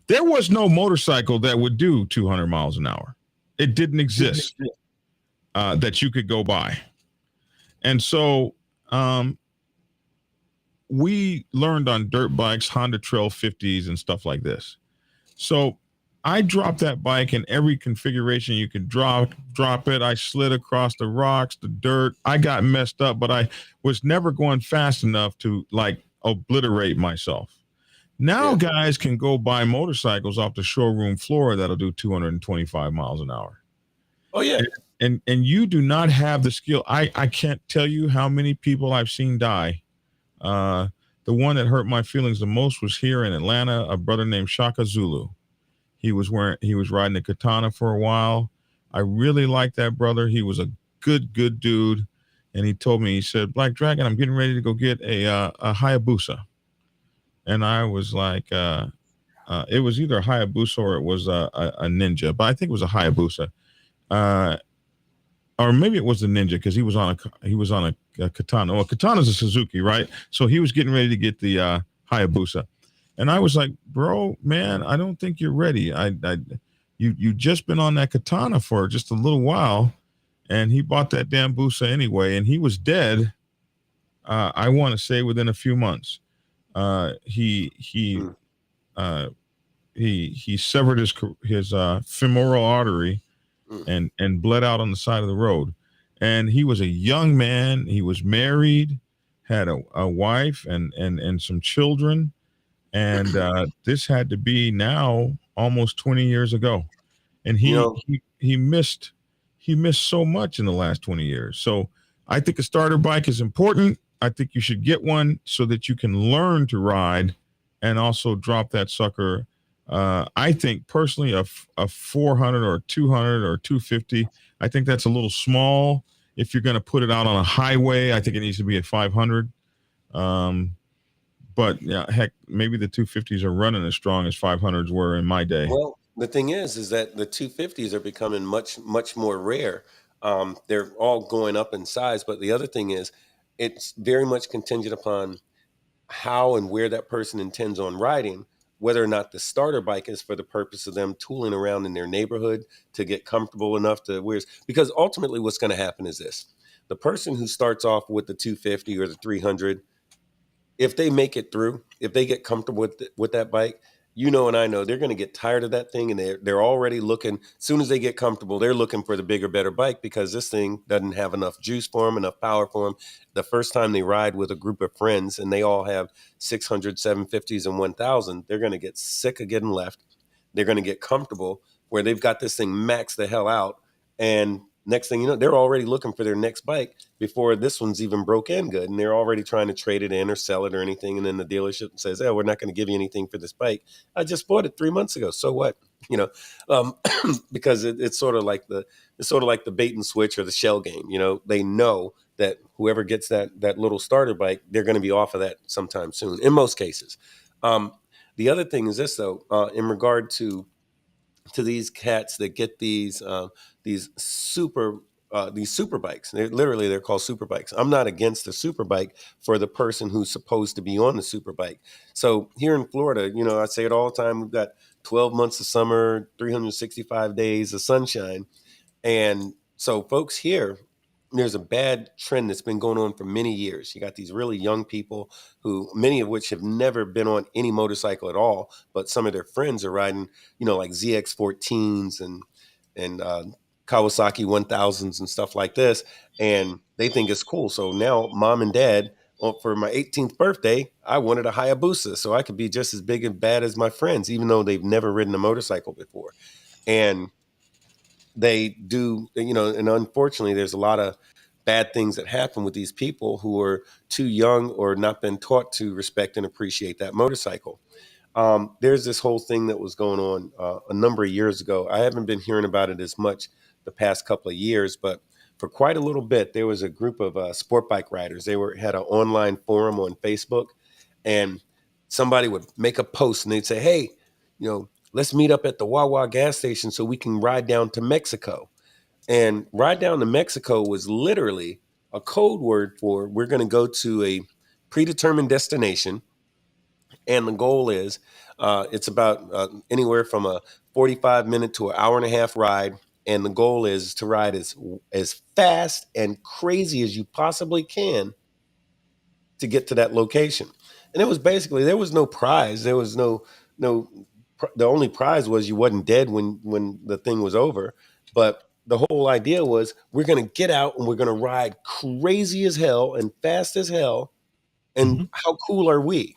Speaker 1: there was no motorcycle that would do 200 miles an hour. It didn't exist that you could go buy. And so um, we learned on dirt bikes, Honda Trail 50s, and stuff like this. So I dropped that bike in every configuration you could drop it. I slid across the rocks, the dirt. I got messed up, but I was never going fast enough to like obliterate myself. Now
Speaker 2: Yeah.
Speaker 1: guys can go buy motorcycles off the showroom floor that'll do 225 miles an hour.
Speaker 2: Oh yeah.
Speaker 1: And you do not have the skill. I can't tell you how many people I've seen die. Uh, the one that hurt my feelings the most was here in Atlanta, a brother named Shaka Zulu. He was riding a katana for a while. I really liked that brother. He was a good dude. And he told me, he said, Black Dragon, I'm getting ready to go get a Hayabusa. And I was like, it was either a Hayabusa or it was a Ninja, but I think it was a Hayabusa. Uh, or maybe it was the Ninja because he was on a katana. Well, katana's a Suzuki, right? So he was getting ready to get the Hayabusa, and I was like, "Bro, man, I don't think you're ready. You just been on that katana for just a little while." And he bought that damn Busa anyway, and he was dead. I want to say within a few months. Uh, he he
Speaker 2: Mm.
Speaker 1: uh, he severed his femoral artery
Speaker 2: Mm.
Speaker 1: and bled out on the side of the road. And he was a young man. He was married, had a wife and some children. And this had to be now almost 20 years ago. And
Speaker 2: You know,
Speaker 1: he missed so much in the last 20 years. So I think a starter bike is important. I think you should get one so that you can learn to ride and also drop that sucker. I think personally a 400 or 200 or 250, I think that's a little small. If you're going to put it out on a highway, I think it needs to be at 500. Um, but yeah, heck, maybe the 250s are running as strong as 500s were in my day.
Speaker 2: well, the thing is that the 250s are becoming much more rare. They're all going up in size, but the other thing is, it's very much contingent upon how and where that person intends on riding, whether or not the starter bike is for the purpose of them tooling around in their neighborhood to get comfortable enough to where. Because ultimately, what's going to happen is this: the person who starts off with the 250 or the 300, if they make it through, if they get comfortable with that bike, you know, and I know they're going to get tired of that thing, and they're already looking. As soon as they get comfortable, they're looking for the bigger, better bike because this thing doesn't have enough juice for them, enough power for them. The first time they ride with a group of friends, and they all have 600, 750s, and 1000, they're going to get sick of getting left. They're going to get comfortable where they've got this thing maxed the hell out, and next thing you know, they're already looking for their next bike before this one's even broke in good, and they're already trying to trade it in or sell it or anything. And then the dealership says, "Oh, we're not going to give you anything for this bike. I just bought it 3 months ago. So what?" You know, um, because it's sort of like the bait and switch or the shell game. You know, they know that whoever gets that little starter bike, they're going to be off of that sometime soon. In most cases, um, the other thing is this though, in regard to these cats that get these these super bikes. They're called super bikes. I'm not against the super bike for the person who's supposed to be on the super bike. So here in Florida, you know, I say it all the time. We've got 12 months of summer, 365 days of sunshine, and so, folks, here, there's a bad trend that's been going on for many years. You got these really young people who, many of which have never been on any motorcycle at all, but some of their friends are riding, you know, like ZX14s and Kawasaki 1000s and stuff like this, and they think it's cool. So now, mom and dad, well, for my 18th birthday, I wanted a Hayabusa so I could be just as big and bad as my friends, even though they've never ridden a motorcycle before. And they do, you know, and unfortunately there's a lot of bad things that happen with these people who are too young or not been taught to respect and appreciate that motorcycle. There's this whole thing that was going on a number of years ago. I haven't been hearing about it as much the past couple of years, but for quite a little bit there was a group of sport bike riders. Had an online forum on Facebook, and somebody would make a post and they'd say, "Hey, you know, let's meet up at the Wawa gas station so we can ride down to Mexico." And ride down to Mexico was literally a code word for we're going to go to a predetermined destination. And the goal is it's about anywhere from a 45-minute to an hour and a half ride. And the goal is to ride as fast and crazy as you possibly can to get to that location. And it was basically, there was no prize. There was no the only prize was you wasn't dead when the thing was over. But the whole idea was we're gonna get out and we're gonna ride crazy as hell and fast as hell. And
Speaker 1: Mhm.
Speaker 2: how cool are we?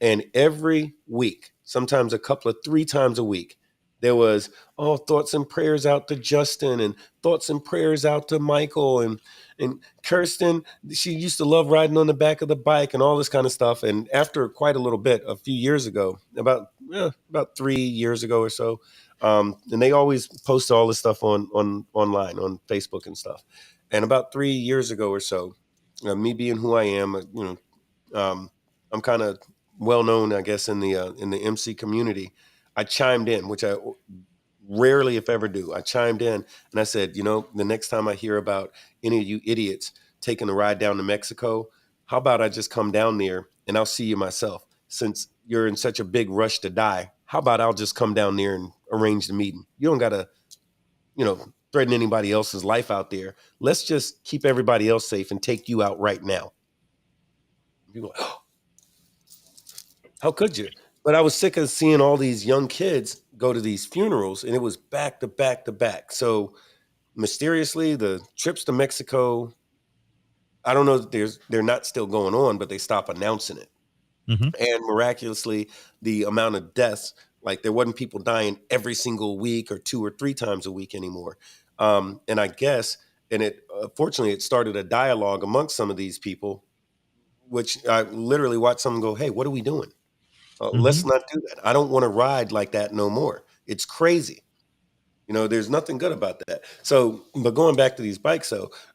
Speaker 2: And every week, sometimes a couple of three times a week, there was, oh, thoughts and prayers out to Justin and thoughts and prayers out to Michael and Kirsten. She used to love riding on the back of the bike and all this kind of stuff. And after quite a little bit, a few years ago, about 3 years ago or so, and they always post all this stuff on online on Facebook and stuff. And about 3 years ago or so, me being who I am, I'm kind of well known, I guess, in the MC community. I chimed in, which I rarely, if ever, do. I chimed in and I said, the next time I hear about any of you idiots taking a ride down to Mexico, how about I just come down there and I'll see you myself? Since you're in such a big rush to die, how about I'll just come down there and arrange the meeting? You don't got to, threaten anybody else's life out there. Let's just keep everybody else safe and take you out right now. People are like, oh, how could you? But I was sick of seeing all these young kids go to these funerals, and it was back to back to back. So mysteriously, the trips to Mexico, I don't know that they're not still going on, but they stopped announcing it.
Speaker 1: Mhm.
Speaker 2: And miraculously, the amount of deaths, like there wasn't people dying every single week or two or three times a week anymore. And I guess, and it fortunately, it started a dialogue amongst some of these people, which I literally watched someone go, "Hey, what are we doing? Let's
Speaker 1: Mhm.
Speaker 2: not do that. I don't want to ride like that no more. It's crazy." There's nothing good about that. So, but going back to these bikes,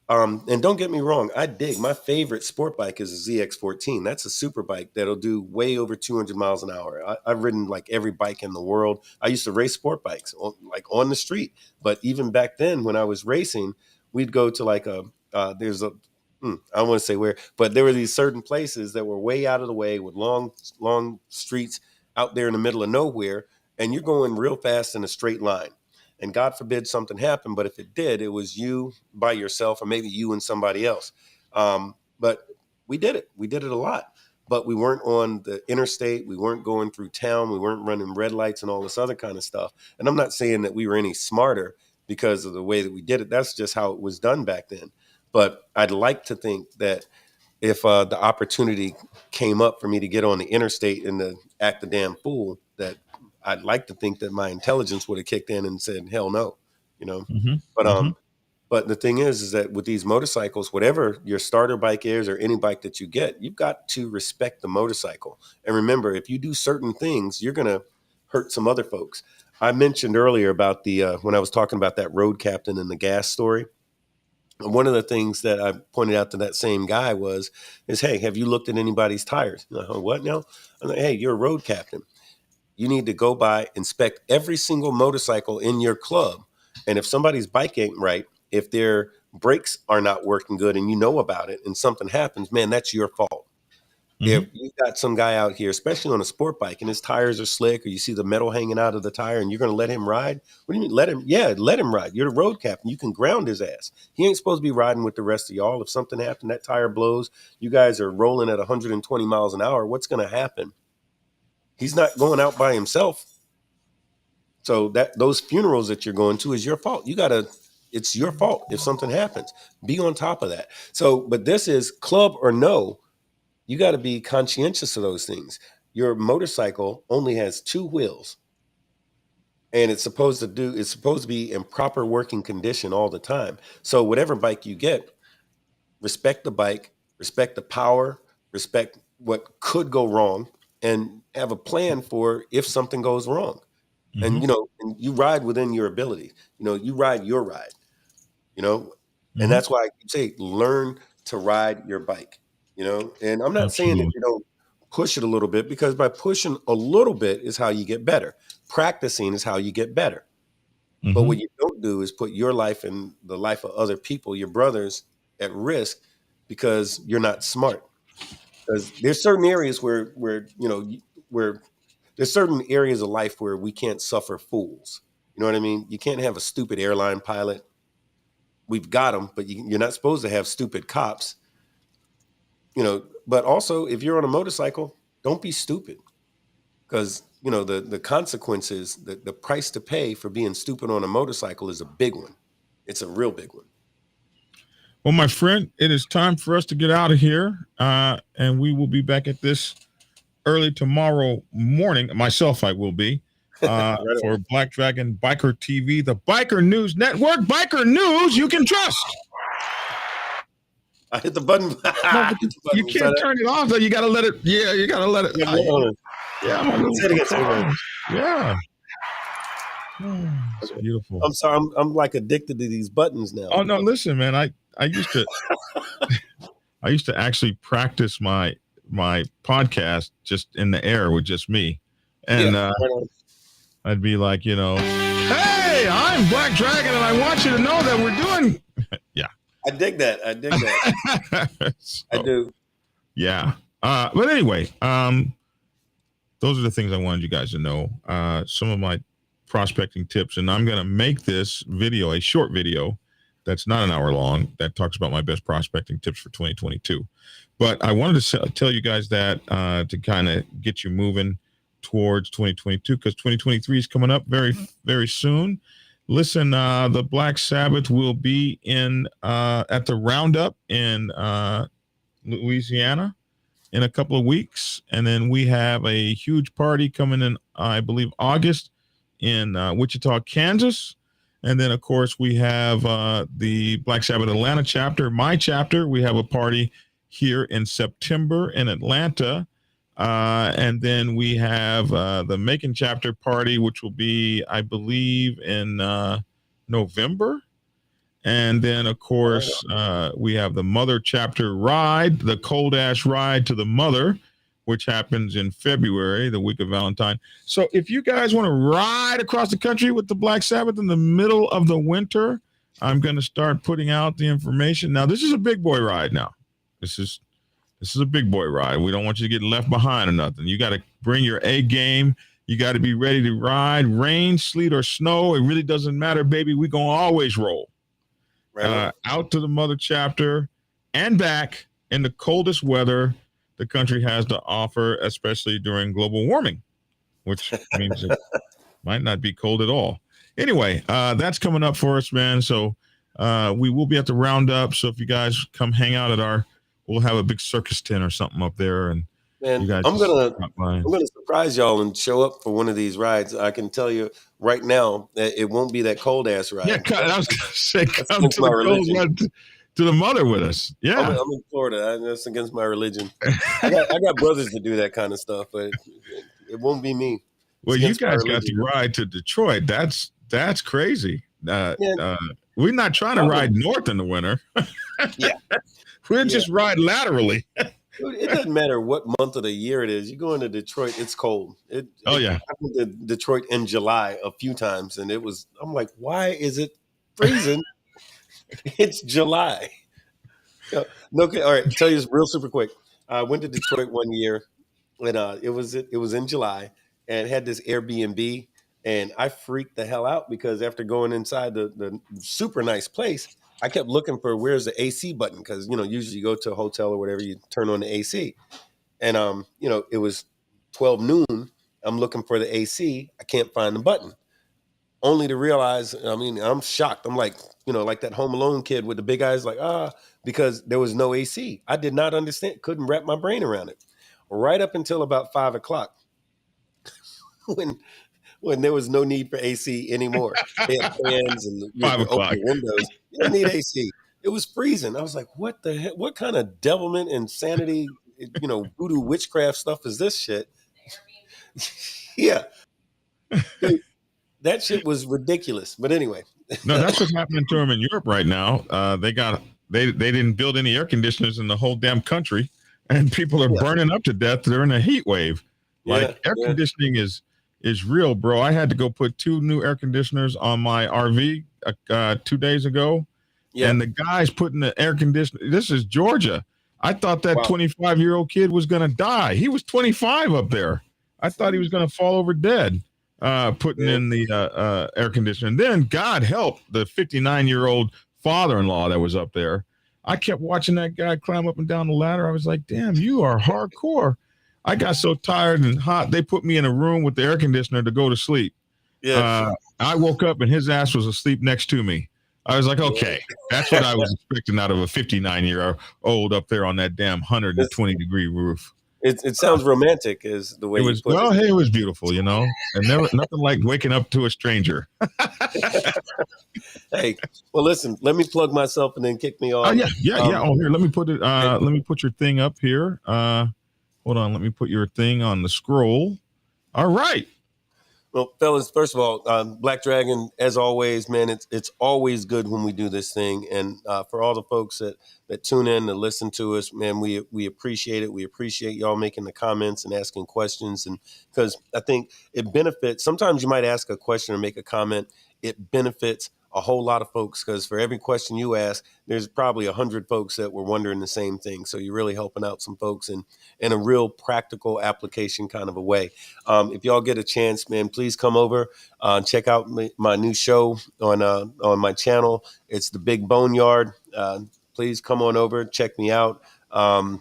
Speaker 2: and don't get me wrong, I dig my favorite sport bike is a ZX14. That's a super bike that'll do way over 200 miles an hour. I've ridden like every bike in the world. I used to race sport bikes on the street, but even back then when I was racing, we'd go to like there's a, I don't want to say where, but there were these certain places that were way out of the way with long streets out there in the middle of nowhere, and you're going real fast in a straight line, and God forbid something happened, but if it did, it was you by yourself or maybe you and somebody else. But we did it a lot, but we weren't on the interstate, we weren't going through town, we weren't running red lights and all this other kind of stuff. And I'm not saying that we were any smarter because of the way that we did it. That's just how it was done back then. But I'd like to think that if the opportunity came up for me to get on the interstate and to act the damn fool, that I'd like to think that my intelligence would have kicked in and said, "Hell no," you know.
Speaker 1: Mhm.
Speaker 2: But
Speaker 1: Mhm.
Speaker 2: but the thing is that with these motorcycles, whatever your starter bike is or any bike that you get, you've got to respect the motorcycle. And remember, if you do certain things, you're gonna hurt some other folks. I mentioned earlier about the when I was talking about that road captain and the gas story. One of the things that I pointed out to that same guy is, hey, have you looked at anybody's tires? What now? I'm like, hey, you're a road captain. You need to go by, inspect every single motorcycle in your club. And if somebody's bike ain't right, if their brakes are not working good and you know about it and something happens, man, that's your fault. If
Speaker 1: Mhm.
Speaker 2: you got some guy out here, especially on a sport bike, and his tires are slick, or you see the metal hanging out of the tire, and you're going to let him ride? What do you mean, let him? Yeah, let him ride. You're the road captain. You can ground his ass. He ain't supposed to be riding with the rest of y'all. If something happened, that tire blows, you guys are rolling at 120 miles an hour. What's going to happen? He's not going out by himself. So that those funerals that you're going to is your fault. It's your fault if something happens. Be on top of that. So, but this is club or no, you got to be conscientious of those things. Your motorcycle only has two wheels, and it's supposed to be in proper working condition all the time. So whatever bike you get, respect the bike, respect the power, respect what could go wrong, and have a plan for if something goes wrong. And
Speaker 1: Mhm.
Speaker 2: and you ride within your ability. You ride your ride, you know, and
Speaker 1: Mhm.
Speaker 2: that's why I say learn to ride your bike, And I'm not saying that
Speaker 1: Absolutely.
Speaker 2: you don't push it a little bit, because by pushing a little bit is how you get better. Practicing is how you get better. But what
Speaker 1: Mhm.
Speaker 2: you don't do is put your life and the life of other people, your brothers, at risk because you're not smart. Because there's certain areas where there's certain areas of life where we can't suffer fools. You know what I mean? You can't have a stupid airline pilot. We've got them, but you're not supposed to have stupid cops. But also, if you're on a motorcycle, don't be stupid, because the consequences, the price to pay for being stupid on a motorcycle is a big one. It's a real big one.
Speaker 1: Well, my friend, it is time for us to get out of here, and we will be back at this early tomorrow morning. Myself, I will be
Speaker 2: Right
Speaker 1: for
Speaker 2: on.
Speaker 1: Black Dragon Biker TV, the Biker News Network. Biker news you can trust.
Speaker 2: I hit the button.
Speaker 1: No,
Speaker 2: I
Speaker 1: but
Speaker 2: hit the
Speaker 1: you
Speaker 2: button.
Speaker 1: can't turn it off though. You got to let it. Yeah, you got to let it.
Speaker 2: Yeah, hold on.
Speaker 1: Yeah, my little
Speaker 2: Say it again. Say it again.
Speaker 1: yeah. Oh, it's
Speaker 2: Okay.
Speaker 1: beautiful.
Speaker 2: I'm sorry. I'm like addicted to these buttons now.
Speaker 1: Oh no, listen, man. I used to I used to actually practice my podcast just in the air with just me, and
Speaker 2: Yeah. Right on.
Speaker 1: I'd be like, hey, I'm Black Dragon, and I want you to know that we're doing. Yeah,
Speaker 2: I dig that. I dig that.
Speaker 1: So,
Speaker 2: I do.
Speaker 1: yeah. But anyway, those are the things I wanted you guys to know. Some of my prospecting tips, and I'm going to make this video a short video that's not an hour long that talks about my best prospecting tips for 2022. But I wanted to tell you guys that to kind of get you moving towards 2022, because 2023 is coming up very, very soon. Listen, the Black Sabbath will be in at the Roundup in Louisiana in a couple of weeks, and then we have a huge party coming in, I believe, August in Wichita, Kansas. And then, of course, we have the Black Sabbath Atlanta chapter, my chapter. We have a party here in September in Atlanta. And then we have the Macon chapter party, which will be, I believe, in November. And then, of course, we have the Mother chapter ride, the Cold Ash ride to the Mother, which happens in February, the week of Valentine. So if you guys want to ride across the country with the Black Sabbath in the middle of the winter, I'm going to start putting out the information. Now, this is a big boy ride now. This is a big boy ride. We don't want you to get left behind or nothing. You got to bring your A game. You got to be ready to ride, rain, sleet, or snow. It really doesn't matter, baby. We're going to always roll.
Speaker 2: Right
Speaker 1: out to the Mother chapter and back in the coldest weather the country has to offer, especially during global warming, which means it might not be cold at all. Anyway, that's coming up for us, man. So we will be at the Roundup. So if you guys come hang out we'll have a big circus tent or something up there, and
Speaker 2: Man,
Speaker 1: you guys
Speaker 2: I'm gonna surprise y'all and show up for one of these rides. I can tell you right now that it won't be that cold ass ride.
Speaker 1: Yeah, I was gonna say
Speaker 2: That's
Speaker 1: come
Speaker 2: against
Speaker 1: to
Speaker 2: my
Speaker 1: the cold
Speaker 2: religion.
Speaker 1: one to the Mother with us. Yeah,
Speaker 2: I'm in Florida. That's against my religion. I got brothers that do that kind of stuff, but it won't be me.
Speaker 1: Well, you guys got to ride to Detroit. That's crazy. We're not trying to ride north in the winter.
Speaker 2: Yeah,
Speaker 1: we'll just ride laterally.
Speaker 2: It doesn't matter what month of the year it is. You go into Detroit, it's cold. I went to Detroit in July a few times, and I'm like, why is it freezing? It's July. Okay, all right. Tell you this real super quick. I went to Detroit one year, and it was in July, and had this Airbnb, and I freaked the hell out because after going inside the super nice place, I kept looking for where's the AC button, because usually you go to a hotel or whatever, you turn on the AC, and it was 12 noon. I'm looking for the AC. I can't find the button. Only to realize, I'm shocked. I'm like, like that Home Alone kid with the big eyes, like, because there was no AC. I did not understand, couldn't wrap my brain around it. Right up until about 5:00, when there was no need for AC anymore. They had fans and you could open the windows. You don't need AC. It was freezing. I was like, what the heck? What kind of devilment, insanity, voodoo witchcraft stuff is this shit? Yeah. Dude, that shit was ridiculous. But anyway.
Speaker 1: No, that's what's happening to them in Europe right now. They didn't build any air conditioners in the whole damn country, and people are burning up to death. They're in a heat wave. Like air conditioning is real, bro. I had to go put 2 new air conditioners on my RV 2 days ago. Yeah. And the guy's putting the air conditioner. This is Georgia. I thought that 25-year-old kid was going to die. He was 25 up there. I thought he was going to fall over dead putting in the air conditioner. And then, God help, the 59-year-old father-in-law that was up there. I kept watching that guy climb up and down the ladder. I was like, damn, you are hardcore. I got so tired and hot. They put me in a room with the air conditioner to go to sleep.
Speaker 2: Yeah.
Speaker 1: I woke up and his ass was asleep next to me. I was like, okay, that's what I was expecting out of a 59-year-old up there on that damn 120-degree roof.
Speaker 2: It sounds romantic, is the way
Speaker 1: It
Speaker 2: you
Speaker 1: was,
Speaker 2: put it.
Speaker 1: well, hey, it was beautiful, you know, and never nothing like waking up to a stranger.
Speaker 2: Hey, well, listen, let me plug myself and then kick me
Speaker 1: Oh
Speaker 2: off.
Speaker 1: yeah. Oh, here, let me put it.
Speaker 2: Okay.
Speaker 1: Let me put your thing up here. Hold on, let me put your thing on the scroll. All right.
Speaker 2: Well, fellas, first of all, Black Dragon, as always, man, it's always good when we do this thing. And for all the folks that tune in to listen to us, man, we appreciate it. We appreciate y'all making the comments and asking questions, and because I think it benefits. Sometimes you might ask a question or make a comment. It benefits a whole lot of folks, because for every question you ask, there's probably 100 folks that were wondering the same thing. So you're really helping out some folks in a real practical application kind of a way. If y'all get a chance, man, please come over, check out my new show on my channel. It's the Big Boneyard. Please come on over, check me out. And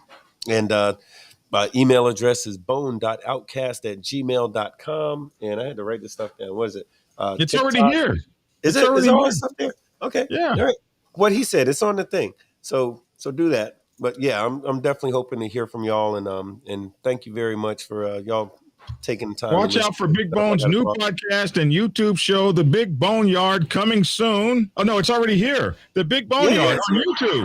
Speaker 2: my email address is bone.outcast@gmail.com. And I had to write this stuff down. What is it?
Speaker 1: It's already
Speaker 2: TikTok.
Speaker 1: here.
Speaker 2: Is
Speaker 1: It's
Speaker 2: it? Is
Speaker 1: already
Speaker 2: all
Speaker 1: here.
Speaker 2: this stuff there? Okay.
Speaker 1: Yeah.
Speaker 2: All right. What he said, it's on the thing. So do that. But yeah, I'm definitely hoping to hear from y'all, and thank you very much for y'all taking the time to
Speaker 1: Watch
Speaker 2: listen
Speaker 1: out for
Speaker 2: to
Speaker 1: Big
Speaker 2: stuff I
Speaker 1: Bone's
Speaker 2: got
Speaker 1: new
Speaker 2: about.
Speaker 1: podcast and YouTube show, The Big Boneyard, coming soon. Oh no, it's already here. The Big Boneyard on YouTube.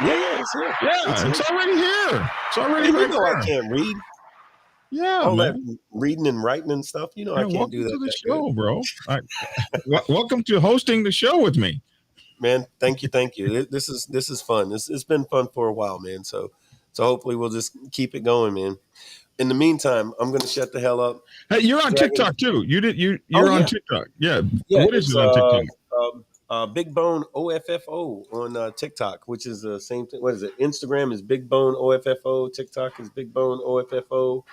Speaker 2: Yeah, it's here.
Speaker 1: Yeah, it's already here. It's already
Speaker 2: And
Speaker 1: right
Speaker 2: you know
Speaker 1: there.
Speaker 2: I can't read.
Speaker 1: Yeah,
Speaker 2: All
Speaker 1: man.
Speaker 2: that reading and writing and stuff. You know I
Speaker 1: Man,
Speaker 2: can't do
Speaker 1: welcome to
Speaker 2: that
Speaker 1: the
Speaker 2: good.
Speaker 1: show, bro. Welcome to hosting the show with me.
Speaker 2: Man, thank you. This is fun. It's been fun for a while, man. So hopefully we'll just keep it going, man. In the meantime, I'm gonna shut the hell up.
Speaker 1: Hey, you're on
Speaker 2: Dragon.
Speaker 1: TikTok too.
Speaker 2: Oh
Speaker 1: You're on
Speaker 2: yeah.
Speaker 1: TikTok. Yeah.
Speaker 2: Yeah,
Speaker 1: What is
Speaker 2: it's
Speaker 1: it on TikTok?
Speaker 2: Big Bone OFFO on TikTok, which is the same thing. What is it? Instagram is Big Bone OFFO. TikTok is Big Bone OFFO.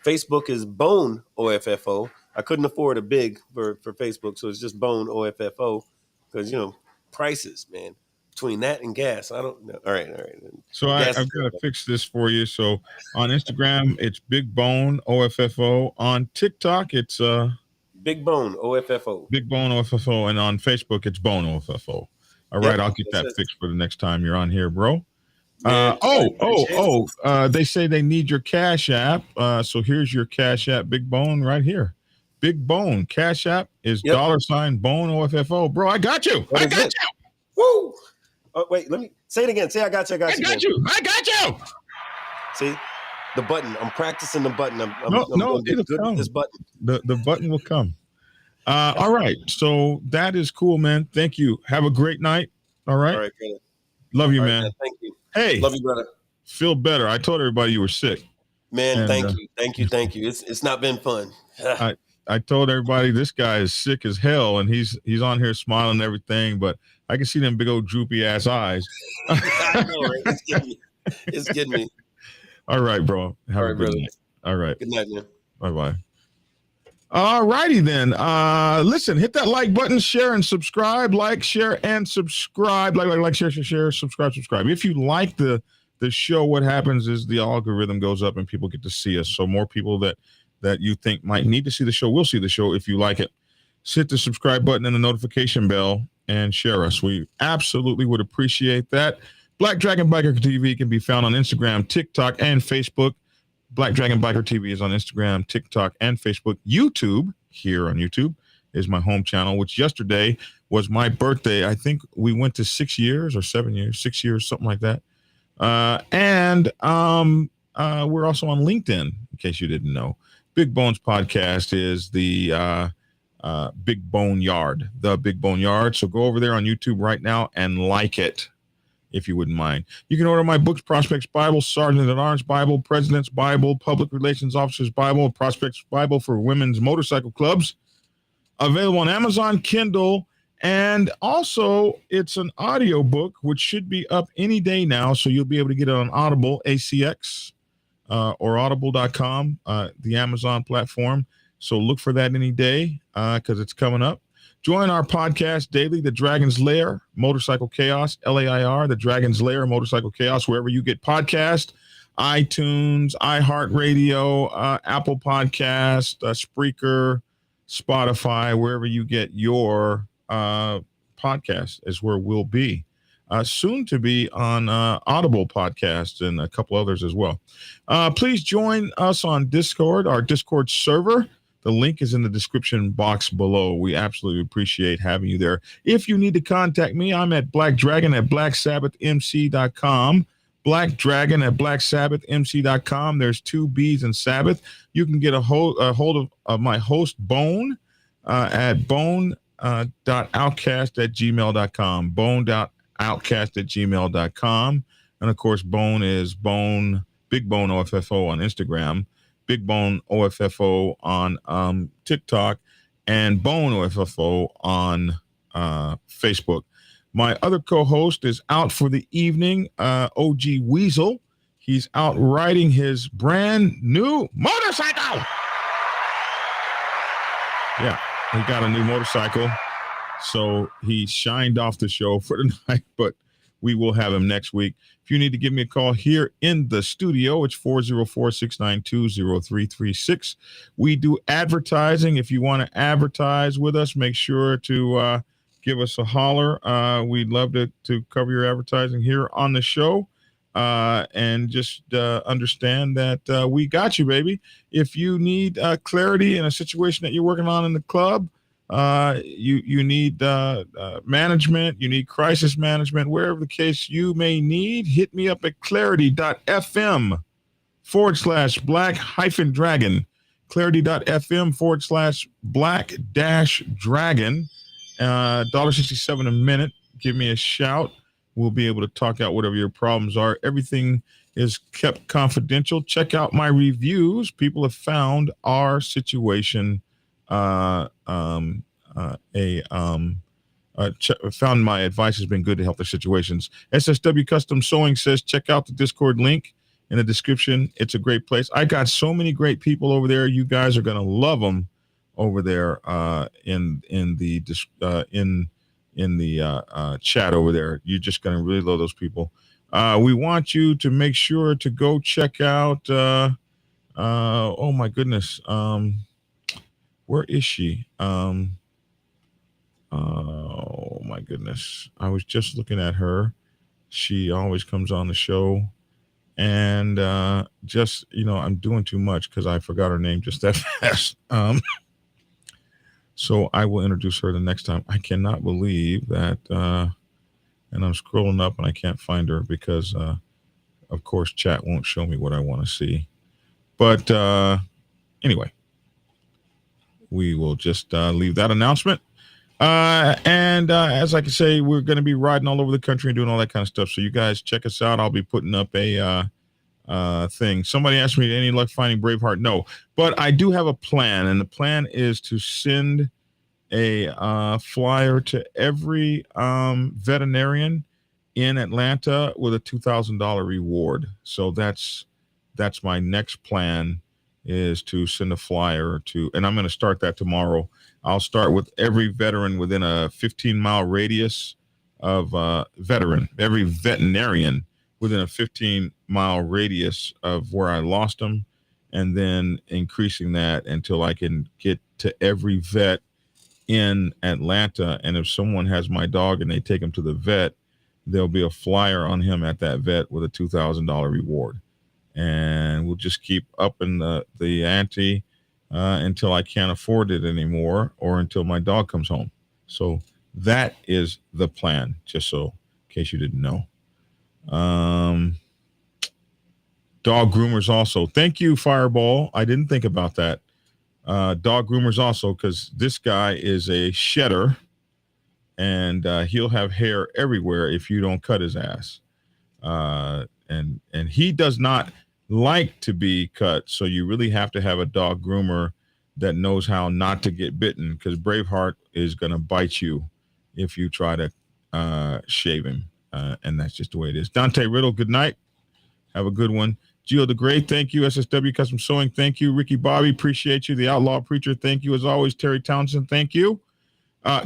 Speaker 2: Facebook is Bone OFFO. I couldn't afford a big for Facebook, so it's just Bone OFFO, because prices, man. Between that and gas, I don't know. All right.
Speaker 1: So
Speaker 2: Gas is
Speaker 1: I've got to fix this for you. So on Instagram, it's Big Bone OFFO. On TikTok, it's
Speaker 2: Big Bone OFFO.
Speaker 1: Big Bone OFFO, and on Facebook, it's Bone OFFO. All right,
Speaker 2: Yep,
Speaker 1: I'll get
Speaker 2: that's
Speaker 1: that
Speaker 2: it.
Speaker 1: fixed for the next time you're on here, bro.
Speaker 2: Man, I appreciate it.
Speaker 1: They say they need your Cash App. So here's your Cash App, Big Bone, right here. Big Bone Cash App is
Speaker 2: Yep.
Speaker 1: $Bone OFFO. Bro, I got you.
Speaker 2: What
Speaker 1: I
Speaker 2: is
Speaker 1: got
Speaker 2: it?
Speaker 1: you.
Speaker 2: Woo! Oh, wait, let me say it again. Say I got you. I got
Speaker 1: I
Speaker 2: you.
Speaker 1: got
Speaker 2: Again.
Speaker 1: you. I got you.
Speaker 2: See the button. I'm practicing the button. I'm
Speaker 1: No,
Speaker 2: going to get
Speaker 1: it'll
Speaker 2: good with
Speaker 1: come.
Speaker 2: this button.
Speaker 1: The button will come. All right. So that is cool, man. Thank you. Have a great night. All right.
Speaker 2: All right, brother.
Speaker 1: Love you,
Speaker 2: All right,
Speaker 1: man.
Speaker 2: man. Thank you.
Speaker 1: Hey,
Speaker 2: Love you, brother.
Speaker 1: feel better. I told everybody you were sick.
Speaker 2: Man,
Speaker 1: And
Speaker 2: thank you. It's not been fun.
Speaker 1: I told everybody this guy is sick as hell, and he's on here smiling and everything, but I can see them big old droopy ass eyes.
Speaker 2: I know, right? It's getting me. It's getting me.
Speaker 1: All right, bro. Have
Speaker 2: All
Speaker 1: a
Speaker 2: right,
Speaker 1: good
Speaker 2: brother.
Speaker 1: night. All right.
Speaker 2: Good night, man.
Speaker 1: Bye bye. All righty then. Listen, hit that like button, share and subscribe. Like, share, and subscribe. Like, share, subscribe. If you like the show, what happens is the algorithm goes up and people get to see us. So more people that you think might need to see the show will see the show if you like it. Hit the subscribe button and the notification bell and share us. We absolutely would appreciate that. Black Dragon Biker TV can be found on Instagram, TikTok, and Facebook. Black Dragon Biker TV is on Instagram, TikTok, and Facebook. YouTube, here on YouTube, is my home channel, which yesterday was my birthday. I think we went to 6 years or 7 years, 6 years, something like that. And we're also on LinkedIn, in case you didn't know. Big Bones Podcast is the Big Boneyard, the Big Boneyard. So go over there on YouTube right now and like it, if you wouldn't mind. You can order my books: Prospects Bible, Sergeant at Arms Bible, President's Bible, Public Relations Officer's Bible, Prospects Bible for women's motorcycle clubs. Available on Amazon, Kindle, and also it's an audio book, which should be up any day now. So you'll be able to get it on Audible, ACX, or audible.com, the Amazon platform. So look for that any day because it's coming up. Join our podcast daily, The Dragon's Lair, Motorcycle Chaos, LAIR, The Dragon's Lair, Motorcycle Chaos, wherever you get podcast. iTunes, iHeartRadio, Apple Podcast, Spreaker, Spotify, wherever you get your podcast is where we'll be. Soon to be on Audible Podcast and a couple others as well. Please join us on Discord, our Discord server. The link is in the description box below. We absolutely appreciate having you there. If you need to contact me, I'm at Black Dragon at BlackSabbathMC.com. Black Dragon at BlackSabbathMC.com. There's two B's in Sabbath. You can get a hold of my host, Bone, at bone.outcast@gmail.com. Bone.outcast@gmail.com. And of course, Bone is Bone, Big Bone OFFO on Instagram, Big Bone OFFO on TikTok, and Bone OFFO on Facebook. My other co-host is out for the evening, OG Weasel. He's out riding his brand new motorcycle. Yeah, he got a new motorcycle. So he shined off the show for tonight, but we will have him next week. If you need to give me a call here in the studio, it's 404-692-0336. We do advertising. If you want to advertise with us, make sure to give us a holler. We'd love to cover your advertising here on the show. And just understand that we got you, baby. If you need clarity in a situation that you're working on in the club, you need management, you need crisis management, wherever the case you may need, hit me up at clarity.fm/black-dragon, clarity.fm/black-dragon, $1.67 a minute. Give me a shout. We'll be able to talk out whatever your problems are. Everything is kept confidential. Check out my reviews. People have found our situation found my advice has been good to help their situations. SSW Custom Sewing says check out the Discord link in the description. It's a great place. I got so many great people over there. You guys are gonna love them over there in the chat over there. You're just gonna really love those people. We want you to make sure to go check out. Oh my goodness. Where is she? Oh my goodness. I was just looking at her. She always comes on the show. And just, I'm doing too much because I forgot her name just that fast. So I will introduce her the next time. I cannot believe that. And I'm scrolling up and I can't find her because, of course, chat won't show me what I want to see. But anyway. We will just leave that announcement. And as I can say, we're going to be riding all over the country and doing all that kind of stuff. So you guys check us out. I'll be putting up a thing. Somebody asked me, any luck finding Braveheart? No, but I do have a plan. And the plan is to send a flyer to every veterinarian in Atlanta with a $2,000 reward. So that's my next plan, is to send a flyer to, and I'm going to start that tomorrow. I'll start with every veteran within a 15-mile radius of every veterinarian within a 15-mile radius of where I lost them, and then increasing that until I can get to every vet in Atlanta. And if someone has my dog and they take him to the vet, there'll be a flyer on him at that vet with a $2,000 reward. And we'll just keep upping the ante until I can't afford it anymore, or until my dog comes home. So that is the plan, just so in case you didn't know. Dog groomers also. Thank you, Fireball. I didn't think about that. Dog groomers also, because this guy is a shedder, and he'll have hair everywhere if you don't cut his ass. And he does not like to be cut, so you really have to have a dog groomer that knows how not to get bitten, because Braveheart is going to bite you if you try to shave him, and that's just the way it is. Dante Riddle, good night. Have a good one. Gio the Great, thank you. SSW Custom Sewing, thank you. Ricky Bobby, appreciate you. The Outlaw Preacher, thank you. As always, Terry Townsend, thank you.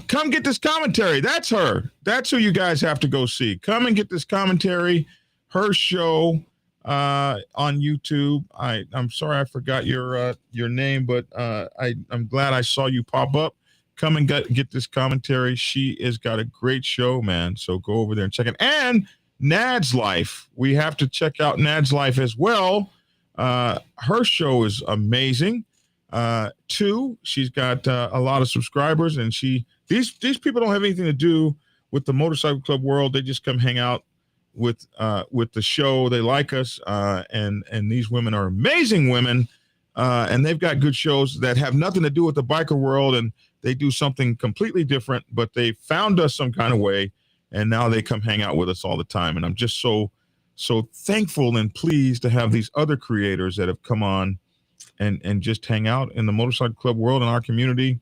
Speaker 1: Come get this commentary. That's her. That's who you guys have to go see. Come and get this commentary. Her show. on YouTube. I'm sorry I forgot your name, but I'm glad I saw you pop up. Come and get this commentary. She has got a great show, man. So go over there and check it. And Nad's Life. We have to check out Nad's Life as well. Her show is amazing. Two, she's got a lot of subscribers, and these people don't have anything to do with the motorcycle club world. They just come hang out with the show. They like us, and these women are amazing women, and they've got good shows that have nothing to do with the biker world, and they do something completely different. But they found us some kind of way, and now they come hang out with us all the time. And I'm just so thankful and pleased to have these other creators that have come on and just hang out in the motorcycle club world in our community.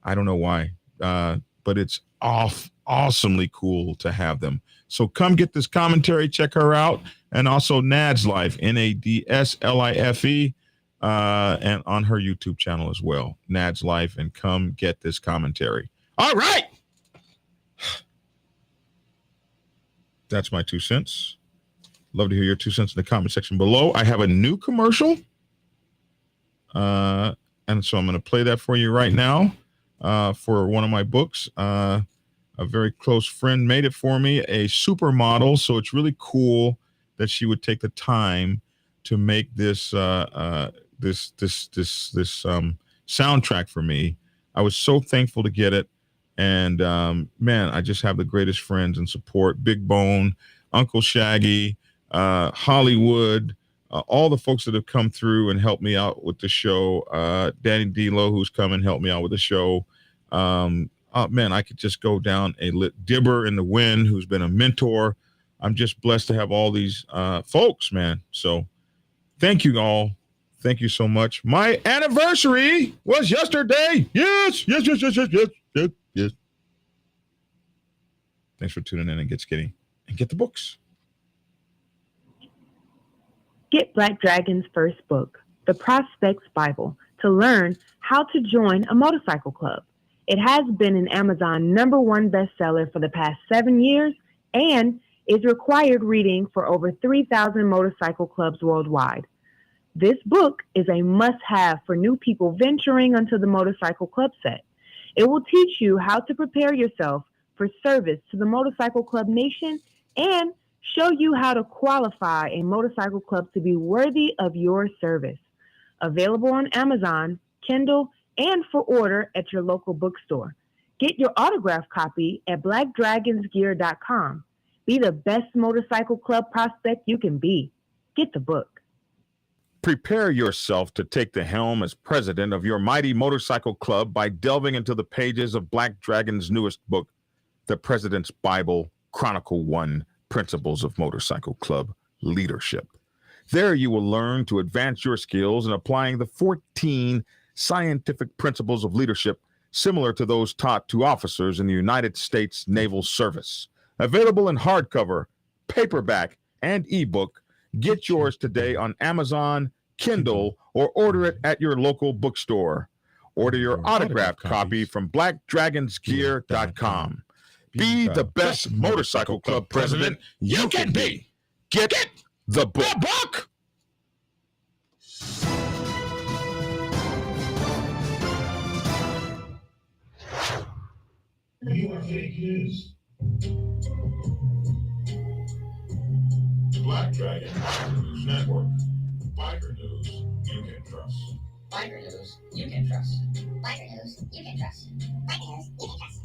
Speaker 1: I don't know why, but it's awesomely cool to have them. So come get this commentary, check her out, and also Nad's Life, Nadslife, and on her YouTube channel as well, Nad's Life, and come get this commentary. All right. That's my 2 cents. Love to hear your 2 cents in the comment section below. I have a new commercial. And so I'm going to play that for you right now for one of my books. A very close friend made it for me, a supermodel. So it's really cool that she would take the time to make this soundtrack for me. I was so thankful to get it. And man, I just have the greatest friends and support. Big Bone, Uncle Shaggy, Hollywood, all the folks that have come through and helped me out with the show. Danny D'Lo, who's come and helped me out with the show. Oh, man, I could just go down a lit. Dibber in the Wind, who's been a mentor. I'm just blessed to have all these folks, man. So thank you all. Thank you so much. My anniversary was yesterday. Yes. Thanks for tuning in and get skinny and get the books.
Speaker 3: Get Black Dragon's first book, The Prospects Bible, to learn how to join a motorcycle club. It has been an Amazon #1 bestseller for the past 7 years and is required reading for over 3,000 motorcycle clubs worldwide. This book is a must-have for new people venturing onto the motorcycle club set. It will teach you how to prepare yourself for service to the motorcycle club nation and show you how to qualify a motorcycle club to be worthy of your service. Available on Amazon, Kindle, and for order at your local bookstore. Get your autographed copy at blackdragonsgear.com. Be the best motorcycle club prospect you can be. Get the book.
Speaker 1: Prepare yourself to take the helm as president of your mighty motorcycle club by delving into the pages of Black Dragon's newest book, The President's Bible, Chronicle 1, Principles of Motorcycle Club Leadership. There you will learn to advance your skills in applying the 14 scientific principles of leadership similar to those taught to officers in the United States Naval Service. Available in hardcover, paperback, and ebook. Get yours today on Amazon, Kindle, or order it at your local bookstore. Order your autographed copy from blackdragonsgear.com. Be the best motorcycle club president you can be. Get the book. You are fake news. Black Dragon News Network. Biker news you can trust.
Speaker 4: Biker news you can trust. Biker news you can trust. Biker news you can trust.